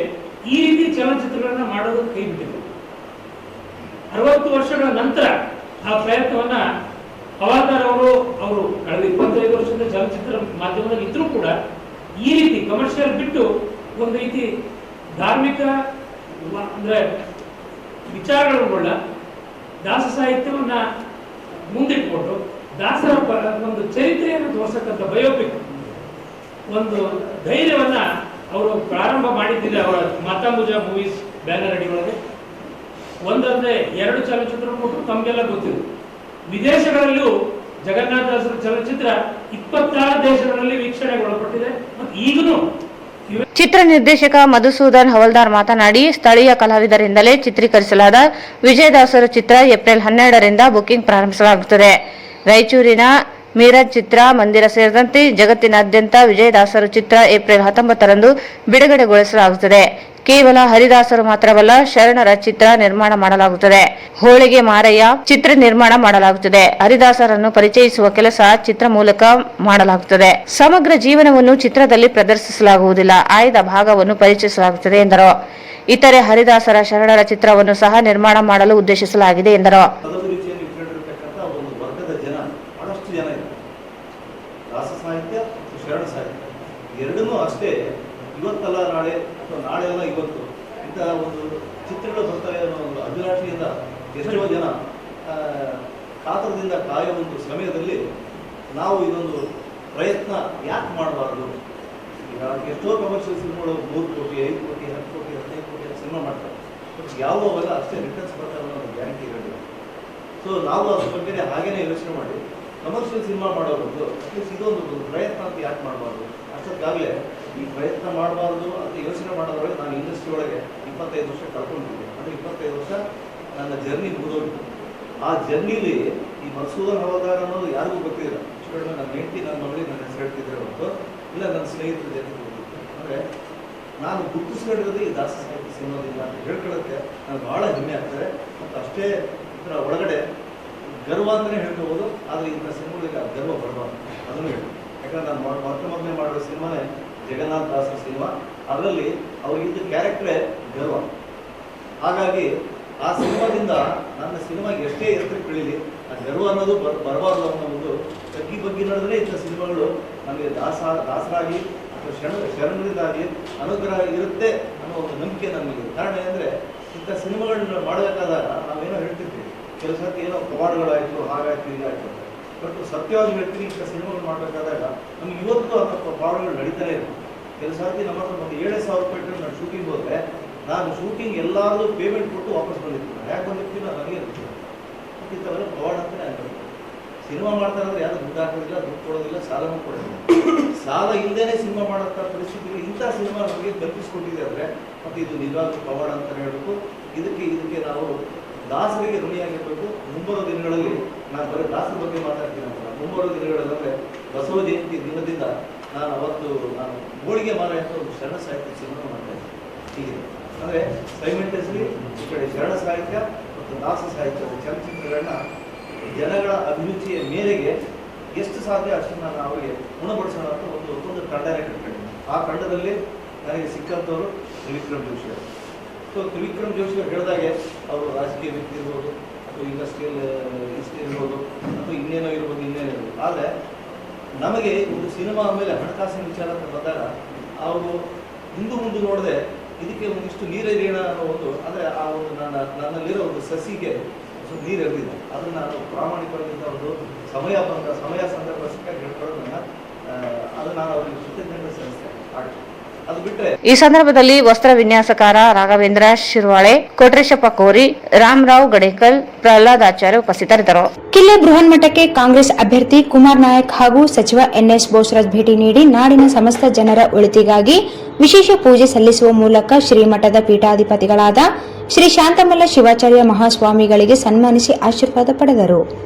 ಈ ರೀತಿ ಚಲನಚಿತ್ರಗಳನ್ನ ಮಾಡೋದಕ್ಕೆ ಕೈ ಬಿಟ್ಟಿದೆ. 60 ವರ್ಷಗಳ ನಂತರ ಆ ಪ್ರಯತ್ನವನ್ನ ಹವಾಲ್ದಾರ್ ಅವರು ಕಳೆದ 25 ವರ್ಷದಿಂದ ಚಲನಚಿತ್ರ ಮಾಧ್ಯಮದಲ್ಲಿ ಇದ್ರೂ ಕೂಡ ಈ ರೀತಿ ಕಮರ್ಷಿಯಲ್ ಬಿಟ್ಟು ಒಂದು ರೀತಿ ಧಾರ್ಮಿಕ ಅಂದ್ರೆ ವಿಚಾರಗಳನ್ನ ದಾಸ ಸಾಹಿತ್ಯವನ್ನ ಮುಂದಿಟ್ಕೊಂಡು ದಾಸರ ಒಂದು ಚರಿತ್ರೆಯನ್ನು ತೋರಿಸಕ್ಕಂಥ ಬಯೋಪಿಕ್ ಒಂದು ಧೈರ್ಯವನ್ನ ಅವರು ಪ್ರಾರಂಭ ಮಾಡಿದ್ದಿದೆ. ಅವರ ಮಾತಾಂಬುಜ ಮೂವೀಸ್ ಬ್ಯಾನರ್ ಅಡಿ ಒಳಗೆ ಒಂದಂದ್ರೆ 2 ಚಲನಚಿತ್ರ ಕೊಟ್ಟು ತಮಗೆಲ್ಲ ಗೊತ್ತಿದೆ. ವಿದೇಶಗಳಲ್ಲೂ ಜಗನ್ನಾಥ ದಾಸರ ಚಲನಚಿತ್ರ 26 ದೇಶಗಳಲ್ಲಿ ವೀಕ್ಷಣೆಗೊಳಪಟ್ಟಿದೆ. ಮತ್ತು ಈಗಲೂ ಚಿತ್ರ ನಿರ್ದೇಶಕ ಮಧುಸೂದನ್ ಹವಲ್ದಾರ್ ಮಾತನಾಡಿ, ಸ್ಥಳೀಯ ಕಲಾವಿದರಿಂದಲೇ ಚಿತ್ರೀಕರಿಸಲಾದ ವಿಜಯದಾಸರ ಚಿತ್ರ ಏಪ್ರಿಲ್ 12ರಿಂದ ಬುಕಿಂಗ್ ಪ್ರಾರಂಭಿಸಲಾಗುತ್ತದೆ. ರಾಯಚೂರಿನ ಮೀರಜ್ ಚಿತ್ರ ಮಂದಿರ ಸೇರಿದಂತೆ ಜಗತ್ತಿನಾದ್ಯಂತ ವಿಜಯದಾಸರ ಚಿತ್ರ ಏಪ್ರಿಲ್ 19ರಂದು ಬಿಡುಗಡೆಗೊಳಿಸಲಾಗುತ್ತದೆ. ಕೇವಲ ಹರಿದಾಸರು ಮಾತ್ರವಲ್ಲ, ಶರಣರ ಚಿತ್ರ ನಿರ್ಮಾಣ ಮಾಡಲಾಗುತ್ತದೆ. ಹೋಳಿಗೆ ಮಾರಯ್ಯ ಚಿತ್ರ ನಿರ್ಮಾಣ ಮಾಡಲಾಗುತ್ತದೆ. ಹರಿದಾಸರನ್ನು ಪರಿಚಯಿಸುವ ಕೆಲಸ ಚಿತ್ರ ಮೂಲಕ ಮಾಡಲಾಗುತ್ತದೆ. ಸಮಗ್ರ ಜೀವನವನ್ನು ಚಿತ್ರದಲ್ಲಿ ಪ್ರದರ್ಶಿಸಲಾಗುವುದಿಲ್ಲ, ಆಯ್ದ ಭಾಗವನ್ನು ಪರಿಚಯಿಸಲಾಗುತ್ತದೆ ಎಂದರು. ಇತರೆ ಹರಿದಾಸರ ಶರಣರ ಚಿತ್ರವನ್ನು ಸಹ ನಿರ್ಮಾಣ ಮಾಡಲು ಉದ್ದೇಶಿಸಲಾಗಿದೆ ಎಂದರು. ದಾಸ ಸಾಹಿತ್ಯ ಮತ್ತು ಶರಣ ಸಾಹಿತ್ಯ ಎರಡನ್ನೂ ಅಷ್ಟೇ ಇವತ್ತಲ್ಲ ನಾಳೆ ಅಥವಾ ನಾಳೆ ಅಲ್ಲ ಇವತ್ತು ಇಂಥ ಒಂದು ಚಿತ್ರಗಳು ಬರ್ತವೆ ಅನ್ನೋ ಒಂದು ಅಭಿಲಾಷೆಯಿಂದ ಎಷ್ಟೋ ಜನ ಕಾತರದಿಂದ ಕಾಯುವ ಒಂದು ಸಮಯದಲ್ಲಿ ನಾವು ಇದೊಂದು ಪ್ರಯತ್ನ ಯಾಕೆ ಮಾಡಬಾರ್ದು? ಈಗ ಎಷ್ಟೋ ಕಮರ್ಷಿಯಲ್ ಸಿನಿಮಾಗಳು 3 ಕೋಟಿ 5 ಕೋಟಿ 10 ಕೋಟಿ 15 ಕೋಟಿ ಸಿನಿಮಾ ಮಾಡ್ತಾರೆ. ಬಟ್ ಯಾವುವೆಲ್ಲ ಅಷ್ಟೇ ರಿಟರ್ನ್ಸ್ ಬರ್ತಾರೆ ಅನ್ನೋ ಗ್ಯಾರಂಟಿ ಇರೋದಿಲ್ಲ. ಸೊ ನಾವು ಅದ್ರ ಬಗ್ಗೆ ಹಾಗೇನೆ ಯೋಚನೆ ಮಾಡಿ ಕಮರ್ಷಿಯಲ್ ಸಿನಿಮಾ ಮಾಡೋದು ಅಟ್ಲೀಸ್ಟ್ ಇದೊಂದು ಪ್ರಯತ್ನ ಅಂತ ಯಾಕೆ ಮಾಡಬಾರ್ದು? ಅಷ್ಟೊತ್ತಾಗಲೇ ಈ ಪ್ರಯತ್ನ ಮಾಡಬಾರ್ದು ಅಂತ ಯೋಚನೆ ಮಾಡೋದ್ರೊಳಗೆ ನಾನು ಇಂಡಸ್ಟ್ರಿ ಒಳಗೆ 25 ವರ್ಷ ಕಳ್ಕೊಂಡಿದ್ದೆ. ಅಂದರೆ 25 ವರ್ಷ ನನ್ನ ಜರ್ನಿ ಮುಗಿದೋಗಿತ್ತು. ಆ ಜರ್ನಿಲಿ ಈ ಮಸೂದನ್ ಹವಾದಾರ್ ಅನ್ನೋದು ಯಾರಿಗೂ ಗೊತ್ತಿಲ್ಲ. ಇಷ್ಟು ಕಡಿಮೆ ನನ್ನ ಹೆಂಡತಿ ನನ್ನ ಮಗಳಿಗೆ ನನ್ನ ಹೆಸರು ಹೇಳ್ತಿದ್ರೆ ಹೊರತು ಇಲ್ಲ ನನ್ನ ಸ್ನೇಹಿತರ ಜೊತೆ ಗೊತ್ತಿತ್ತು. ಅಂದರೆ ನಾನು ಗುರುತಿಸ್ಕೊಂಡಿರೋದು ಈ ದಾಸ ಸಾಹಿತ್ಯ ಸಿನಿಮಾದಿಂದ ಅಂತ ಹೇಳ್ಕೊಳ್ಳೋಕ್ಕೆ ನನಗೆ ಭಾಳ ಹೆಮ್ಮೆ ಆಗ್ತದೆ. ಮತ್ತು ಅಷ್ಟೇ ಇದರ ಒಳಗಡೆ ಗರ್ವ ಅಂತಲೇ ಹೇಳ್ಕೋಬೋದು. ಆದರೆ ಇಂಥ ಸಿನಿಮಾಗಳಿಗೆ ಗರ್ವ ಬರಬಾರ್ದು ಅದನ್ನು ಹೇಳಿ. ಯಾಕಂದ್ರೆ ನಾನು ಮೊದಲನೇ ಮಾಡಿರೋ ಸಿನಿಮಾನೇ ಜಗನ್ನಾಥ್ ದಾಸರ ಸಿನಿಮಾ. ಅದರಲ್ಲಿ ಅವ್ರಿಗಿದ್ದ ಕ್ಯಾರೆಕ್ಟ್ರೇ ಗರ್ವ. ಹಾಗಾಗಿ ಆ ಸಿನಿಮಾದಿಂದ ನನ್ನ ಸಿನಿಮಾಗೆ ಎಷ್ಟೇ ಎತ್ತರಕ್ಕೆ ಬೆಳೀಲಿ ಆ ಗರ್ವ ಅನ್ನೋದು ಬರಬಾರ್ದು ಅನ್ನೋ ಒಂದು ತಗ್ಗಿ ಬಗ್ಗೆ ನಡೆದ್ರೆ ಇಂಥ ಸಿನಿಮಾಗಳು ನಮಗೆ ದಾಸರಾಗಿ ಅಥವಾ ಶರಣರಿಗಾಗಲಿ ಅನುಗ್ರಹ ಇರುತ್ತೆ ಅನ್ನೋ ಒಂದು ನಂಬಿಕೆ ನಮಗೆ. ಕಾರಣ ಏನಂದರೆ ಇಂಥ ಸಿನಿಮಾಗಳನ್ನ ಮಾಡಬೇಕಾದಾಗ ನಾವೇನೋ ಹೇಳ್ತಿರ್ತೀವಿ, ಕೆಲವು ಸರ್ತಿ ಏನೋ ಪವಾಡಗಳಾಯಿತು, ಹಾಗಾಯ್ತು, ಹೀಗಾಯ್ತು. ಬಟ್ ಸತ್ಯವಾಗಿ ಹೇಳ್ತೀನಿ, ಇಂಥ ಸಿನಿಮಾಗಳು ಮಾಡಬೇಕಾದಾಗ ನಮ್ಗೆ ಇವತ್ತು ಅಂಥ ಪವಾಡಗಳು ನಡೀತಾನೆ ಇರುತ್ತೆ. ಕೆಲವು ಸರ್ತಿ ನಮ್ಮ ಹತ್ರ ಒಂದು 7,000 ರೂಪಾಯಿ ಇಟ್ಟು ನಾನು ಶೂಟಿಂಗ್ ಹೋದರೆ ನಾನು ಶೂಟಿಂಗ್ ಎಲ್ಲಾದರೂ ಪೇಮೆಂಟ್ ಕೊಟ್ಟು ವಾಪಸ್ ಬಂದಿರ್ತೀನಿ. ಯಾಕೆ ಬಂದಿರ್ತೀನಿ ನನಗೆ ಇರ್ತೀನಿ. ಮತ್ತು ಇಂಥವೆಲ್ಲ ಪವಾಡ ಅಂತಲೇ ಆಗಿರುತ್ತೆ. ಸಿನಿಮಾ ಮಾಡ್ತಾರಂದ್ರೆ ಯಾರು ದುಡ್ಡು ಹಾಕೋದಿಲ್ಲ, ದುಡ್ಡು ಕೊಡೋದಿಲ್ಲ, ಸಾಲನೂ ಕೊಡೋದಿಲ್ಲ. ಸಾಲ ಇಲ್ಲದೇ ಸಿನಿಮಾ ಮಾಡೋಂಥ ಪರಿಸ್ಥಿತಿಗಳು ಇಂಥ ಸಿನಿಮಾ ನಮಗೆ ಕಲ್ಪಿಸ್ಕೊಟ್ಟಿದೆ ಅಂದರೆ ಮತ್ತು ಇದು ನಿಜವಾಗ್ಲೂ ಪವಾಡ ಅಂತ ಹೇಳಬೇಕು. ಇದಕ್ಕೆ ನಾವು ದಾಸರಿಗೆ ಋಣಿಯಾಗಿರಬೇಕು. ಮುಂಬರುವ ದಿನಗಳಲ್ಲಿ ನಾನು ಬರೀ ದಾಸರ ಬಗ್ಗೆ ಮಾತಾಡ್ತೀನಿ ಅಂತ. ಮುಂಬರುವ ದಿನಗಳಲ್ಲಂದರೆ ಬಸವ ಜಯಂತಿ ದಿನದಿಂದ ನಾನು ಹೋಳಿಗೆ ಮಾರ ಅಂತ ಒಂದು ಶರಣ ಸಾಹಿತ್ಯ ಸಿನಿಮಾ ಮಾಡ್ತಾ ಇದ್ದೀನಿ. ಹೀಗಿದೆ ಅಂದರೆ ಸೈಮೆಂಟಸ್ಲಿ ಈ ಕಡೆ ಶರಣ ಸಾಹಿತ್ಯ ಮತ್ತು ದಾಸ ಸಾಹಿತ್ಯದ ಚಲನಚಿತ್ರಗಳನ್ನ ಜನಗಳ ಅಭಿರುಚಿಯ ಮೇರೆಗೆ ಎಷ್ಟು ಸಾಧ್ಯ ಅಷ್ಟನ್ನು ನಾನು ಅವರಿಗೆ ಗುಣಪಡಿಸೋಣ ಅಂತ ಒಂದು ತಂಡನೇ ಕಟ್ಕೊಂಡಿದ್ದೀನಿ. ಆ ತಂಡದಲ್ಲಿ ನನಗೆ ಸಿಕ್ಕಂಥವರು ತ್ರಿವಿಕ್ರಮ್ ಜೋಶಿ ಅವರು. ಸೊ ತ್ರಿವಿಕ್ರಮ್ ಜೋಶಿ ಅವರು ಹೇಳಿದಾಗೆ ಅವರು ರಾಜಕೀಯ ವ್ಯಕ್ತಿ ಇರ್ಬೋದು ಅಥವಾ ಇಂಡಸ್ಟ್ರಿಯಲ್ ಇರ್ಬೋದು ಅಥವಾ ಇನ್ನೇನೋ ಇರ್ಬೋದು. ಆದರೆ ನಮಗೆ ಒಂದು ಸಿನಿಮಾ ಮೇಲೆ ಹಣಕಾಸಿನ ವಿಚಾರ ಅಂತ ಬಂದಾಗ ಅವರು ಹಿಂದೂ ಮುಂದೆ ನೋಡದೆ ಇದಕ್ಕೆ ಒಂದಿಷ್ಟು ನೀರೆರಿಯೋಣ ಅನ್ನೋ ಒಂದು, ಅಂದರೆ ಆ ಒಂದು ನನ್ನಲ್ಲಿರೋ ಒಂದು ಸಸಿಗೆ ಸ್ವಲ್ಪ ನೀರು ಎರೆದಿದೆ. ಅದನ್ನು ನಾನು ಪ್ರಾಮಾಣಿಕವಾಗಿದ್ದ ಒಂದು ಸಮಯ ಸಂದರ್ಭ ಸಿಕ್ಕಾಗಿ ಹೇಳ್ಕೊಳ್ಳೋದನ್ನ ಅದು ನಾನು ಅವರಿಗೆ ಕೃತಜ್ಞತೆ ಸಲ್ಲಿಸ್ತೇನೆ. ಅದು ಬಿಟ್ಟರೆ ಈ ಸಂದರ್ಭದಲ್ಲಿ ವಸ್ತ್ರ ವಿನ್ಯಾಸಕಾರ ರಾಘವೇಂದ್ರ ಶಿರ್ವಾಳೆ, ಕೋಟ್ರೇಶಪ್ಪ ಕೋರಿ, ರಾಮರಾವ್ ಗಡೇಕಲ್, ಪ್ರಹ್ಲಾದ್ ಆಚಾರ್ಯ ಉಪಸ್ಥಿತರಿದ್ದರು. ಕಿಲ್ಲೆ ಬೃಹನ್ಮಠಕ್ಕೆ ಕಾಂಗ್ರೆಸ್ ಅಭ್ಯರ್ಥಿ ಕುಮಾರ್ ನಾಯಕ್ ಹಾಗೂ ಸಚಿವ ಎನ್ಎಸ್ ಬೋಸರಾಜ್ ಭೇಟಿ ನೀಡಿ ನಾಡಿನ ಸಮಸ್ತ ಜನರ ಒಳಿತಿಗಾಗಿ ವಿಶೇಷ ಪೂಜೆ ಸಲ್ಲಿಸುವ ಮೂಲಕ ಶ್ರೀಮಠದ ಪೀಠಾಧಿಪತಿಗಳಾದ ಶ್ರೀ ಶಾಂತಮಲ್ಲ ಶಿವಾಚಾರ್ಯ ಮಹಾಸ್ವಾಮಿಗಳಿಗೆ ಸನ್ಮಾನಿಸಿ ಆಶೀರ್ವಾದ ಪಡೆದರು.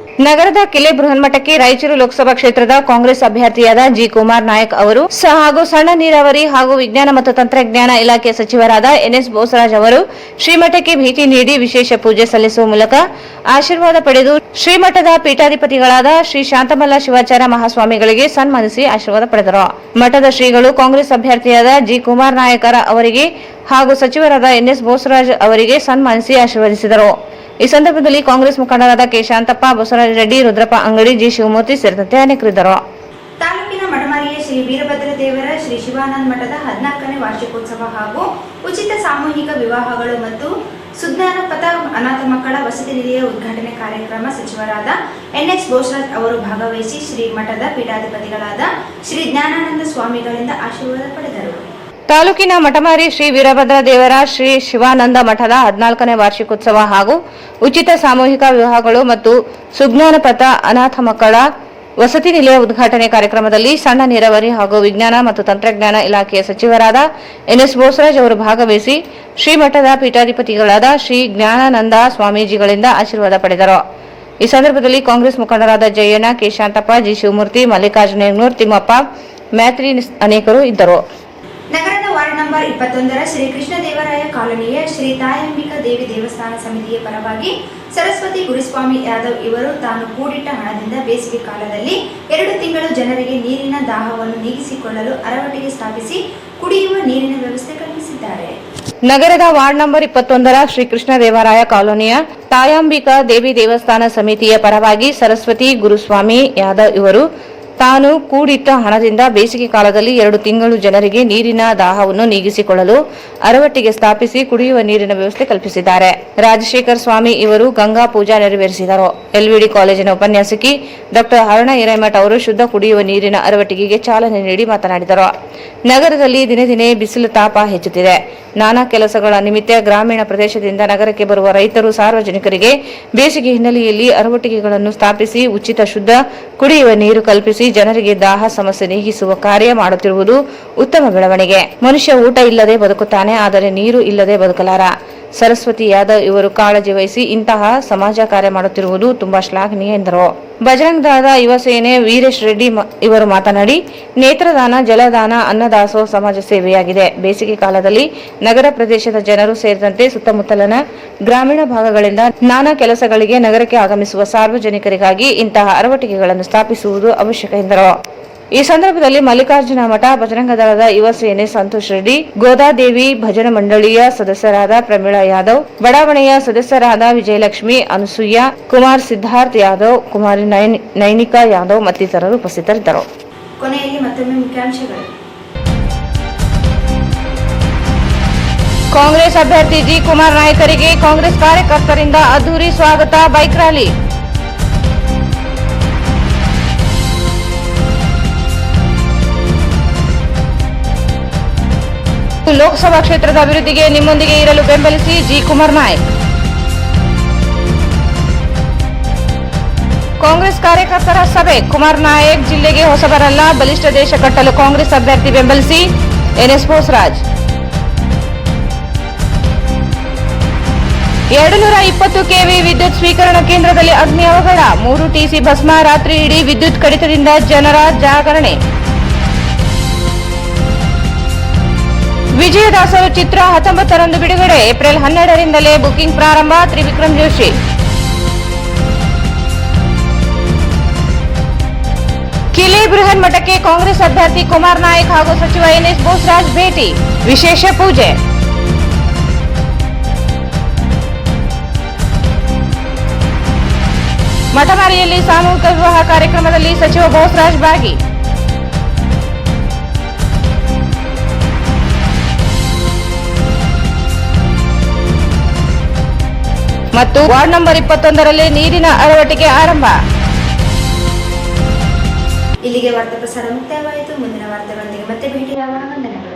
ನಗರದ ಕಿಲ್ಲೆ ಬೃಹನ್ಮಠಕ್ಕೆ ರಾಯಚೂರು ಲೋಕಸಭಾ ಕ್ಷೇತ್ರದ ಕಾಂಗ್ರೆಸ್ ಅಭ್ಯರ್ಥಿಯಾದ ಜಿ ಕುಮಾರ್ ನಾಯಕ್ ಅವರು ಹಾಗೂ ಸಣ್ಣ ನೀರಾವರಿ ಹಾಗೂ ವಿಜ್ಞಾನ ಮತ್ತು ತಂತ್ರಜ್ಞಾನ ಇಲಾಖೆ ಸಚಿವರಾದ ಎನ್ಎಸ್ ಬೋಸರಾಜ್ ಅವರು ಶ್ರೀಮಠಕ್ಕೆ ಭೇಟಿ ನೀಡಿ ವಿಶೇಷ ಪೂಜೆ ಸಲ್ಲಿಸುವ ಮೂಲಕ ಆಶೀರ್ವಾದ ಪಡೆದು ಶ್ರೀಮಠದ ಪೀಠಾಧಿಪತಿಗಳಾದ ಶ್ರೀ ಶಾಂತಮಲ್ಲ ಶಿವಾಚಾರ್ಯ ಮಹಾಸ್ವಾಮಿಗಳಿಗೆ ಸನ್ಮಾನಿಸಿ ಆಶೀರ್ವಾದ ಪಡೆದರು. ಮಠದ ಶ್ರೀಗಳು ಕಾಂಗ್ರೆಸ್ ಅಭ್ಯರ್ಥಿಯಾದ ಜಿ ಕುಮಾರ್ ನಾಯಕರ ಅವರಿಗೆ ಹಾಗೂ ಸಚಿವರಾದ ಎನ್ಎಸ್ ಬೋಸರಾಜ್ ಅವರಿಗೆ ಸನ್ಮಾನಿಸಿ ಆಶೀರ್ವದಿಸಿದರು. ಈ ಸಂದರ್ಭದಲ್ಲಿ ಕಾಂಗ್ರೆಸ್ ಮುಖಂಡರಾದ ಕೆ ಶಾಂತಪ್ಪ, ಬಸವರಾಜ ರೆಡ್ಡಿ, ರುದ್ರಪ್ಪ ಅಂಗಡಿ, ಜಿ ಶಿವಮೂರ್ತಿ ಸೇರಿದಂತೆ ಅನೇಕರಿದ್ದರು. ತಾಲೂಕಿನ ಮಠಮಾರಿಯ ಶ್ರೀ ವೀರಭದ್ರ ದೇವರ ಶ್ರೀ ಶಿವಾನಂದ ಮಠದ 14ನೇ ವಾರ್ಷಿಕೋತ್ಸವ ಹಾಗೂ ಉಚಿತ ಸಾಮೂಹಿಕ ವಿವಾಹಗಳು ಮತ್ತು ಸುಜ್ಞಾನ ಪಥ ಅನಾಥ ಮಕ್ಕಳ ವಸತಿ ನಿಲಯ ಉದ್ಘಾಟನೆ ಕಾರ್ಯಕ್ರಮ ಸಚಿವರಾದ ಎನ್ಎಸ್ ಬೋಸರಾಜ್ ಅವರು ಭಾಗವಹಿಸಿ ಶ್ರೀ ಮಠದ ಪೀಠಾಧಿಪತಿಗಳಾದ ಶ್ರೀ ಜ್ಞಾನಾನಂದ ಸ್ವಾಮಿಗಳಿಂದ ಆಶೀರ್ವಾದ ಪಡೆದರು. ತಾಲೂಕಿನ ಮಠಮಾರಿ ಶ್ರೀ ವೀರಭದ್ರ ದೇವರ ಶ್ರೀ ಶಿವಾನಂದ ಮಠದ 14ನೇ ವಾರ್ಷಿಕೋತ್ಸವ ಹಾಗೂ ಉಚಿತ ಸಾಮೂಹಿಕ ವಿವಾಹಗಳು ಮತ್ತು ಸುಜ್ಞಾನ ಪಥ ಅನಾಥ ಮಕ್ಕಳ ವಸತಿ ನಿಲಯ ಉದ್ಘಾಟನೆ ಕಾರ್ಯಕ್ರಮದಲ್ಲಿ ಸಣ್ಣ ನೀರಾವರಿ ಹಾಗೂ ವಿಜ್ಞಾನ ಮತ್ತು ತಂತ್ರಜ್ಞಾನ ಇಲಾಖೆಯ ಸಚಿವರಾದ ಎನ್ಎಸ್ ಬೋಸರಾಜ್ ಅವರು ಭಾಗವಹಿಸಿ ಶ್ರೀಮಠದ ಪೀಠಾಧಿಪತಿಗಳಾದ ಶ್ರೀ ಜ್ಞಾನಾನಂದ ಸ್ವಾಮೀಜಿಗಳಿಂದ ಆಶೀರ್ವಾದ ಪಡೆದರು. ಈ ಸಂದರ್ಭದಲ್ಲಿ ಕಾಂಗ್ರೆಸ್ ಮುಖಂಡರಾದ ಜಯಣ್ಣ, ಕೆ ಶಾಂತಪ್ಪ, ಜಿ ಶಿವಮೂರ್ತಿ, ಮಲ್ಲಿಕಾರ್ಜುನ ಯಗ್ನೂರ್, ತಿಮ್ಮಪ್ಪ, ಮ್ಯಾತ್ರಿ ಅನೇಕರು ಇದ್ದರು. ನಗರದ ವಾರ್ಡ್ ನಂಬರ್ 21ರ ಶ್ರೀ ಕೃಷ್ಣದೇವರಾಯ ಕಾಲೋನಿಯ ಶ್ರೀ ತಾಯಂಬಿಕಾ ದೇವಿ ದೇವಸ್ಥಾನ ಸಮಿತಿಯ ಪರವಾಗಿ ಸರಸ್ವತಿ ಗುರುಸ್ವಾಮಿ ಯಾದವ್ ಇವರು ತಾನು ಕೂಡಿಟ್ಟ ಹಣದಿಂದ ಬೇಸಿಗೆ ಕಾಲದಲ್ಲಿ 2 ತಿಂಗಳು ಜನರಿಗೆ ನೀರಿನ ದಾಹವನ್ನು ನೀಗಿಸಿಕೊಳ್ಳಲು ಅರವಟ್ಟಿಗೆ ಸ್ಥಾಪಿಸಿ ಕುಡಿಯುವ ನೀರಿನ ವ್ಯವಸ್ಥೆ ಕಲ್ಪಿಸಿದ್ದಾರೆ. ನಗರದ ವಾರ್ಡ್ ನಂಬರ್ 21ರ ಶ್ರೀ ಕೃಷ್ಣದೇವರಾಯ ಕಾಲೋನಿಯ ತಾಯಾಂಬಿಕಾ ದೇವಿ ದೇವಸ್ಥಾನ ಸಮಿತಿಯ ಪರವಾಗಿ ಸರಸ್ವತಿ ಗುರುಸ್ವಾಮಿ ಯಾದವ್ ಇವರು ತಾನು ಕೂಡಿಟ್ಟ ಹಣದಿಂದ ಬೇಸಿಗೆ ಕಾಲದಲ್ಲಿ 2 ತಿಂಗಳು ಜನರಿಗೆ ನೀರಿನ ದಾಹವನ್ನು ನೀಗಿಸಿಕೊಳ್ಳಲು ಅರವಟ್ಟಿಗೆ ಸ್ಥಾಪಿಸಿ ಕುಡಿಯುವ ನೀರಿನ ವ್ಯವಸ್ಥೆ ಕಲ್ಪಿಸಿದ್ದಾರೆ. ರಾಜಶೇಖರ್ ಸ್ವಾಮಿ ಇವರು ಗಂಗಾ ಪೂಜಾ ನೆರವೇರಿಸಿದರು. ಎಲ್ವಿಡಿ ಕಾಲೇಜಿನ ಉಪನ್ಯಾಸಕಿ ಡಾ. ಅರುಣ ಹಿರೇಮಠ ಅವರು ಶುದ್ಧ ಕುಡಿಯುವ ನೀರಿನ ಅರವಟ್ಟಿಗೆಗೆ ಚಾಲನೆ ನೀಡಿ ಮಾತನಾಡಿದರು. ನಗರದಲ್ಲಿ ದಿನೇ ದಿನೇ ಬಿಸಿಲು ತಾಪ ಹೆಚ್ಚುತ್ತಿದೆ. ನಾನಾ ಕೆಲಸಗಳ ನಿಮಿತ್ತ ಗ್ರಾಮೀಣ ಪ್ರದೇಶದಿಂದ ನಗರಕ್ಕೆ ಬರುವ ರೈತರು ಸಾರ್ವಜನಿಕರಿಗೆ ಬೇಸಿಗೆ ಹಿನ್ನೆಲೆಯಲ್ಲಿ ಅರವಟ್ಟಿಗೆಗಳನ್ನು ಸ್ಥಾಪಿಸಿ ಉಚಿತ ಶುದ್ಧ ಕುಡಿಯುವ ನೀರು ಕಲ್ಪಿಸಿ ಜನರಿಗೆ ದಾಹ ಸಮಸ್ಯೆ ನೀಗಿಸುವ ಕಾರ್ಯ ಮಾಡುತ್ತಿರುವುದು ಉತ್ತಮ ಬೆಳವಣಿಗೆ. ಮನುಷ್ಯ ಊಟ ಇಲ್ಲದೆ ಬದುಕುತ್ತಾನೆ, ಆದರೆ ನೀರು ಇಲ್ಲದೆ ಬದುಕಲಾರ. ಸರಸ್ವತಿ ಯಾದವ್ ಇವರು ಕಾಳಜಿ ವಹಿಸಿ ಇಂತಹ ಸಮಾಜ ಕಾರ್ಯ ಮಾಡುತ್ತಿರುವುದು ತುಂಬಾ ಶ್ಲಾಘನೀಯ ಎಂದರು. ಬಜರಂಗ ದಳದ ಯುವ ಸೇನೆ ವೀರೇಶ್ ರೆಡ್ಡಿ ಇವರು ಮಾತನಾಡಿ, ನೇತ್ರದಾನ, ಜಲದಾನ, ಅನ್ನದಾಸೋಹ ಸಮಾಜ ಸೇವೆಯಾಗಿದೆ. ಬೇಸಿಗೆ ಕಾಲದಲ್ಲಿ ನಗರ ಪ್ರದೇಶದ ಜನರು ಸೇರಿದಂತೆ ಸುತ್ತಮುತ್ತಲಿನ ಗ್ರಾಮೀಣ ಭಾಗಗಳಿಂದ ನಾನಾ ಕೆಲಸಗಳಿಗೆ ನಗರಕ್ಕೆ ಆಗಮಿಸುವ ಸಾರ್ವಜನಿಕರಿಗಾಗಿ ಇಂತಹ ಅರವಟ್ಟಿಗೆಗಳನ್ನು ಸ್ಥಾಪಿಸುವುದು ಅವಶ್ಯಕ ಎಂದರು. ಈ ಸಂದರ್ಭದಲ್ಲಿ ಮಲ್ಲಿಕಾರ್ಜುನ ಮಠ, ಬಜರಂಗ ದಳದ ಯುವ ಸೇನೆ ಸಂತೋಷ್ ರೆಡ್ಡಿ, ಗೋದಾದೇವಿ ಭಜನ ಮಂಡಳಿಯ ಸದಸ್ಯರಾದ ಪ್ರಮೀಳಾ ಯಾದವ್, ಬಡಾವಣೆಯ ಸದಸ್ಯರಾದ ವಿಜಯಲಕ್ಷ್ಮಿ, ಅನಸೂಯ, ಕುಮಾರ್ ಸಿದ್ಧಾರ್ಥ್ ಯಾದವ್, ಕುಮಾರಿ ನೈನಿಕಾ ಯಾದವ್ ಮತ್ತಿತರರು ಉಪಸ್ಥಿತರಿದ್ದರು. ಕೊನೆಯಲ್ಲಿ ಮತ್ತೊಮ್ಮೆ ಮುಖ್ಯಾಂಶಗಳು. ಕಾಂಗ್ರೆಸ್ ಅಭ್ಯರ್ಥಿ ಜಿ ಕುಮಾರ್ ನಾಯಕರಿಗೆ ಕಾಂಗ್ರೆಸ್ ಕಾರ್ಯಕರ್ತರಿಂದ ಅದ್ದೂರಿ ಸ್ವಾಗತ, ಬೈಕ್ ರ್ಯಾಲಿ. ಲೋಕಸಭಾ ಕ್ಷೇತ್ರದ ಅಭಿವೃದ್ಧಿಗೆ ನಿಮ್ಮೊಂದಿಗೆ ಇರಲು ಬೆಂಬಲಿಸಿ ಜಿ ಕುಮಾರ್ ನಾಯಕ್. ಕಾಂಗ್ರೆಸ್ ಕಾರ್ಯಕರ್ತರ ಸಭೆ, ಕುಮಾರ್ ನಾಯಕ್ ಜಿಲ್ಲೆಗೆ ಹೊಸಬರಲ್ಲ, ಬಲಿಷ್ಠ ದೇಶ ಕಟ್ಟಲು ಕಾಂಗ್ರೆಸ್ ಅಭ್ಯರ್ಥಿ ಬೆಂಬಲಿಸಿ ಎನ್ಎಸ್ ಬೋಸರಾಜ್. 220 ಕೆವಿ ವಿದ್ಯುತ್ ಸ್ವೀಕರಣಾ ಕೇಂದ್ರದಲ್ಲಿ ಅಗ್ನಿ ಅವಘಡ, 3 ಟಿಸಿ ಭಸ್ಮ, ರಾತ್ರಿ ಇಡೀ ವಿದ್ಯುತ್ ಕಡಿತದಿಂದ ಜನರ ಜಾಗರಣೆ. ವಿಜಯದಾಸರು ಚಿತ್ರ 19ರಂದು ಬಿಡುಗಡೆ, ಏಪ್ರಿಲ್ 12ರಿಂದಲೇ ಬುಕಿಂಗ್ ಪ್ರಾರಂಭ, ತ್ರಿವಿಕ್ರಮ್ ಜೋಶಿ. ಕಿಲಿ ಬೃಹನ್ ಮಠಕ್ಕೆ ಕಾಂಗ್ರೆಸ್ ಅಭ್ಯರ್ಥಿ ಕುಮಾರ್ ನಾಯಕ್ ಹಾಗೂ ಸಚಿವ ಎನ್ಎಸ್ ಬೋಸರಾಜ್ ಭೇಟಿ, ವಿಶೇಷ ಪೂಜೆ. ಮಠಮಾರಿಯಲ್ಲಿ ಸಾಮೂಹಿಕ ವಿವಾಹ ಕಾರ್ಯಕ್ರಮದಲ್ಲಿ ಸಚಿವ ಬೋಸರಾಜ್ ಭಾಗಿ. ಮತ್ತು ವಾರ್ಡ್ ನಂಬರ್ 21ರಲ್ಲಿ ನೀರಿನ ಅಳವಡಿಕೆ ಆರಂಭ. ಇಲ್ಲಿಗೆ ವಾರ್ತಾ ಪ್ರಸಾರ ಮುಕ್ತಾಯವಾಯಿತು. ಮುಂದಿನ ವಾರ್ತೆಗಳೊಂದಿಗೆ ಮತ್ತೆ ಭೇಟಿಯಾಗೋಣ. ವಂದನೆಗಳು.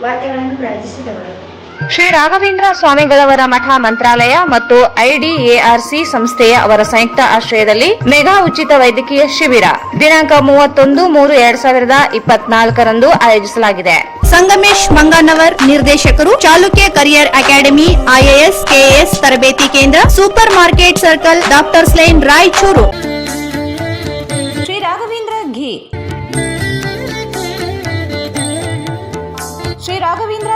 ವಾರ್ತೆಗಳನ್ನು ಪ್ರಾಯೋಜಿಸಿದವರು ಶ್ರೀ ರಾಘವೇಂದ್ರ ಸ್ವಾಮಿಗಳವರ ಮಠ ಮಂತ್ರಾಲಯ ಮತ್ತು ಐಡಿಎಆರ್ಸಿ ಸಂಸ್ಥೆಯ ಅವರ ಸಂಯುಕ್ತ ಆಶ್ರಯದಲ್ಲಿ ಮೆಗಾ ಉಚಿತ ವೈದ್ಯಕೀಯ ಶಿಬಿರ ದಿನಾಂಕ 31/3/2024ರಂದು ಆಯೋಜಿಸಲಾಗಿದೆ. ಸಂಗಮೇಶ್ ಮಂಗನವರ್ ನಿರ್ದೇಶಕರು, Chalukya career academy, IAS, KAS ತರಬೇತಿ ಕೇಂದ್ರ, super market circle, doctors line, Raichur. Shri Raghavendra ghee, Shri Raghavendra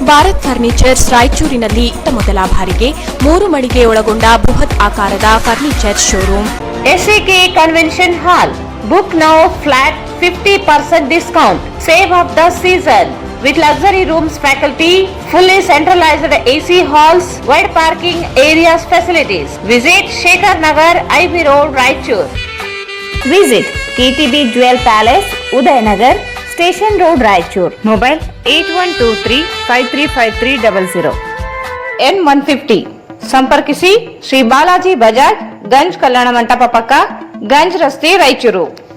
Bharat furnitures ರಾಯಚೂರಿನಲ್ಲಿ ಇತ್ತ ಮೊದಲ ಬಾರಿಗೆ 3 ಮಳಿಗೆ ಒಳಗೊಂಡ ಬೃಹತ್ ಆಕಾರದ furniture showroom. SAK convention hall, book now, flat 50% discount, save of the season with luxury rooms, faculty, fully centralized AC halls, wide parking areas, facilities. Visit Shekhar Nagar, IB Road, Raichur. Visit KTB Jewel Palace, Udayanagar, Station Road, Raichur. Mobile 8123535300. N150. ಸಂಪರ್ಕಿಸಿ ಶ್ರೀ ಬಾಲಾಜಿ ಬಜಾಜ್, ಗಂಜ್ ಕಲ್ಯಾಣ ಮಂಟಪ ಪಕ್ಕ, ಗಂಜ್ ರಸ್ತೆ, ರಾಯಚೂರು.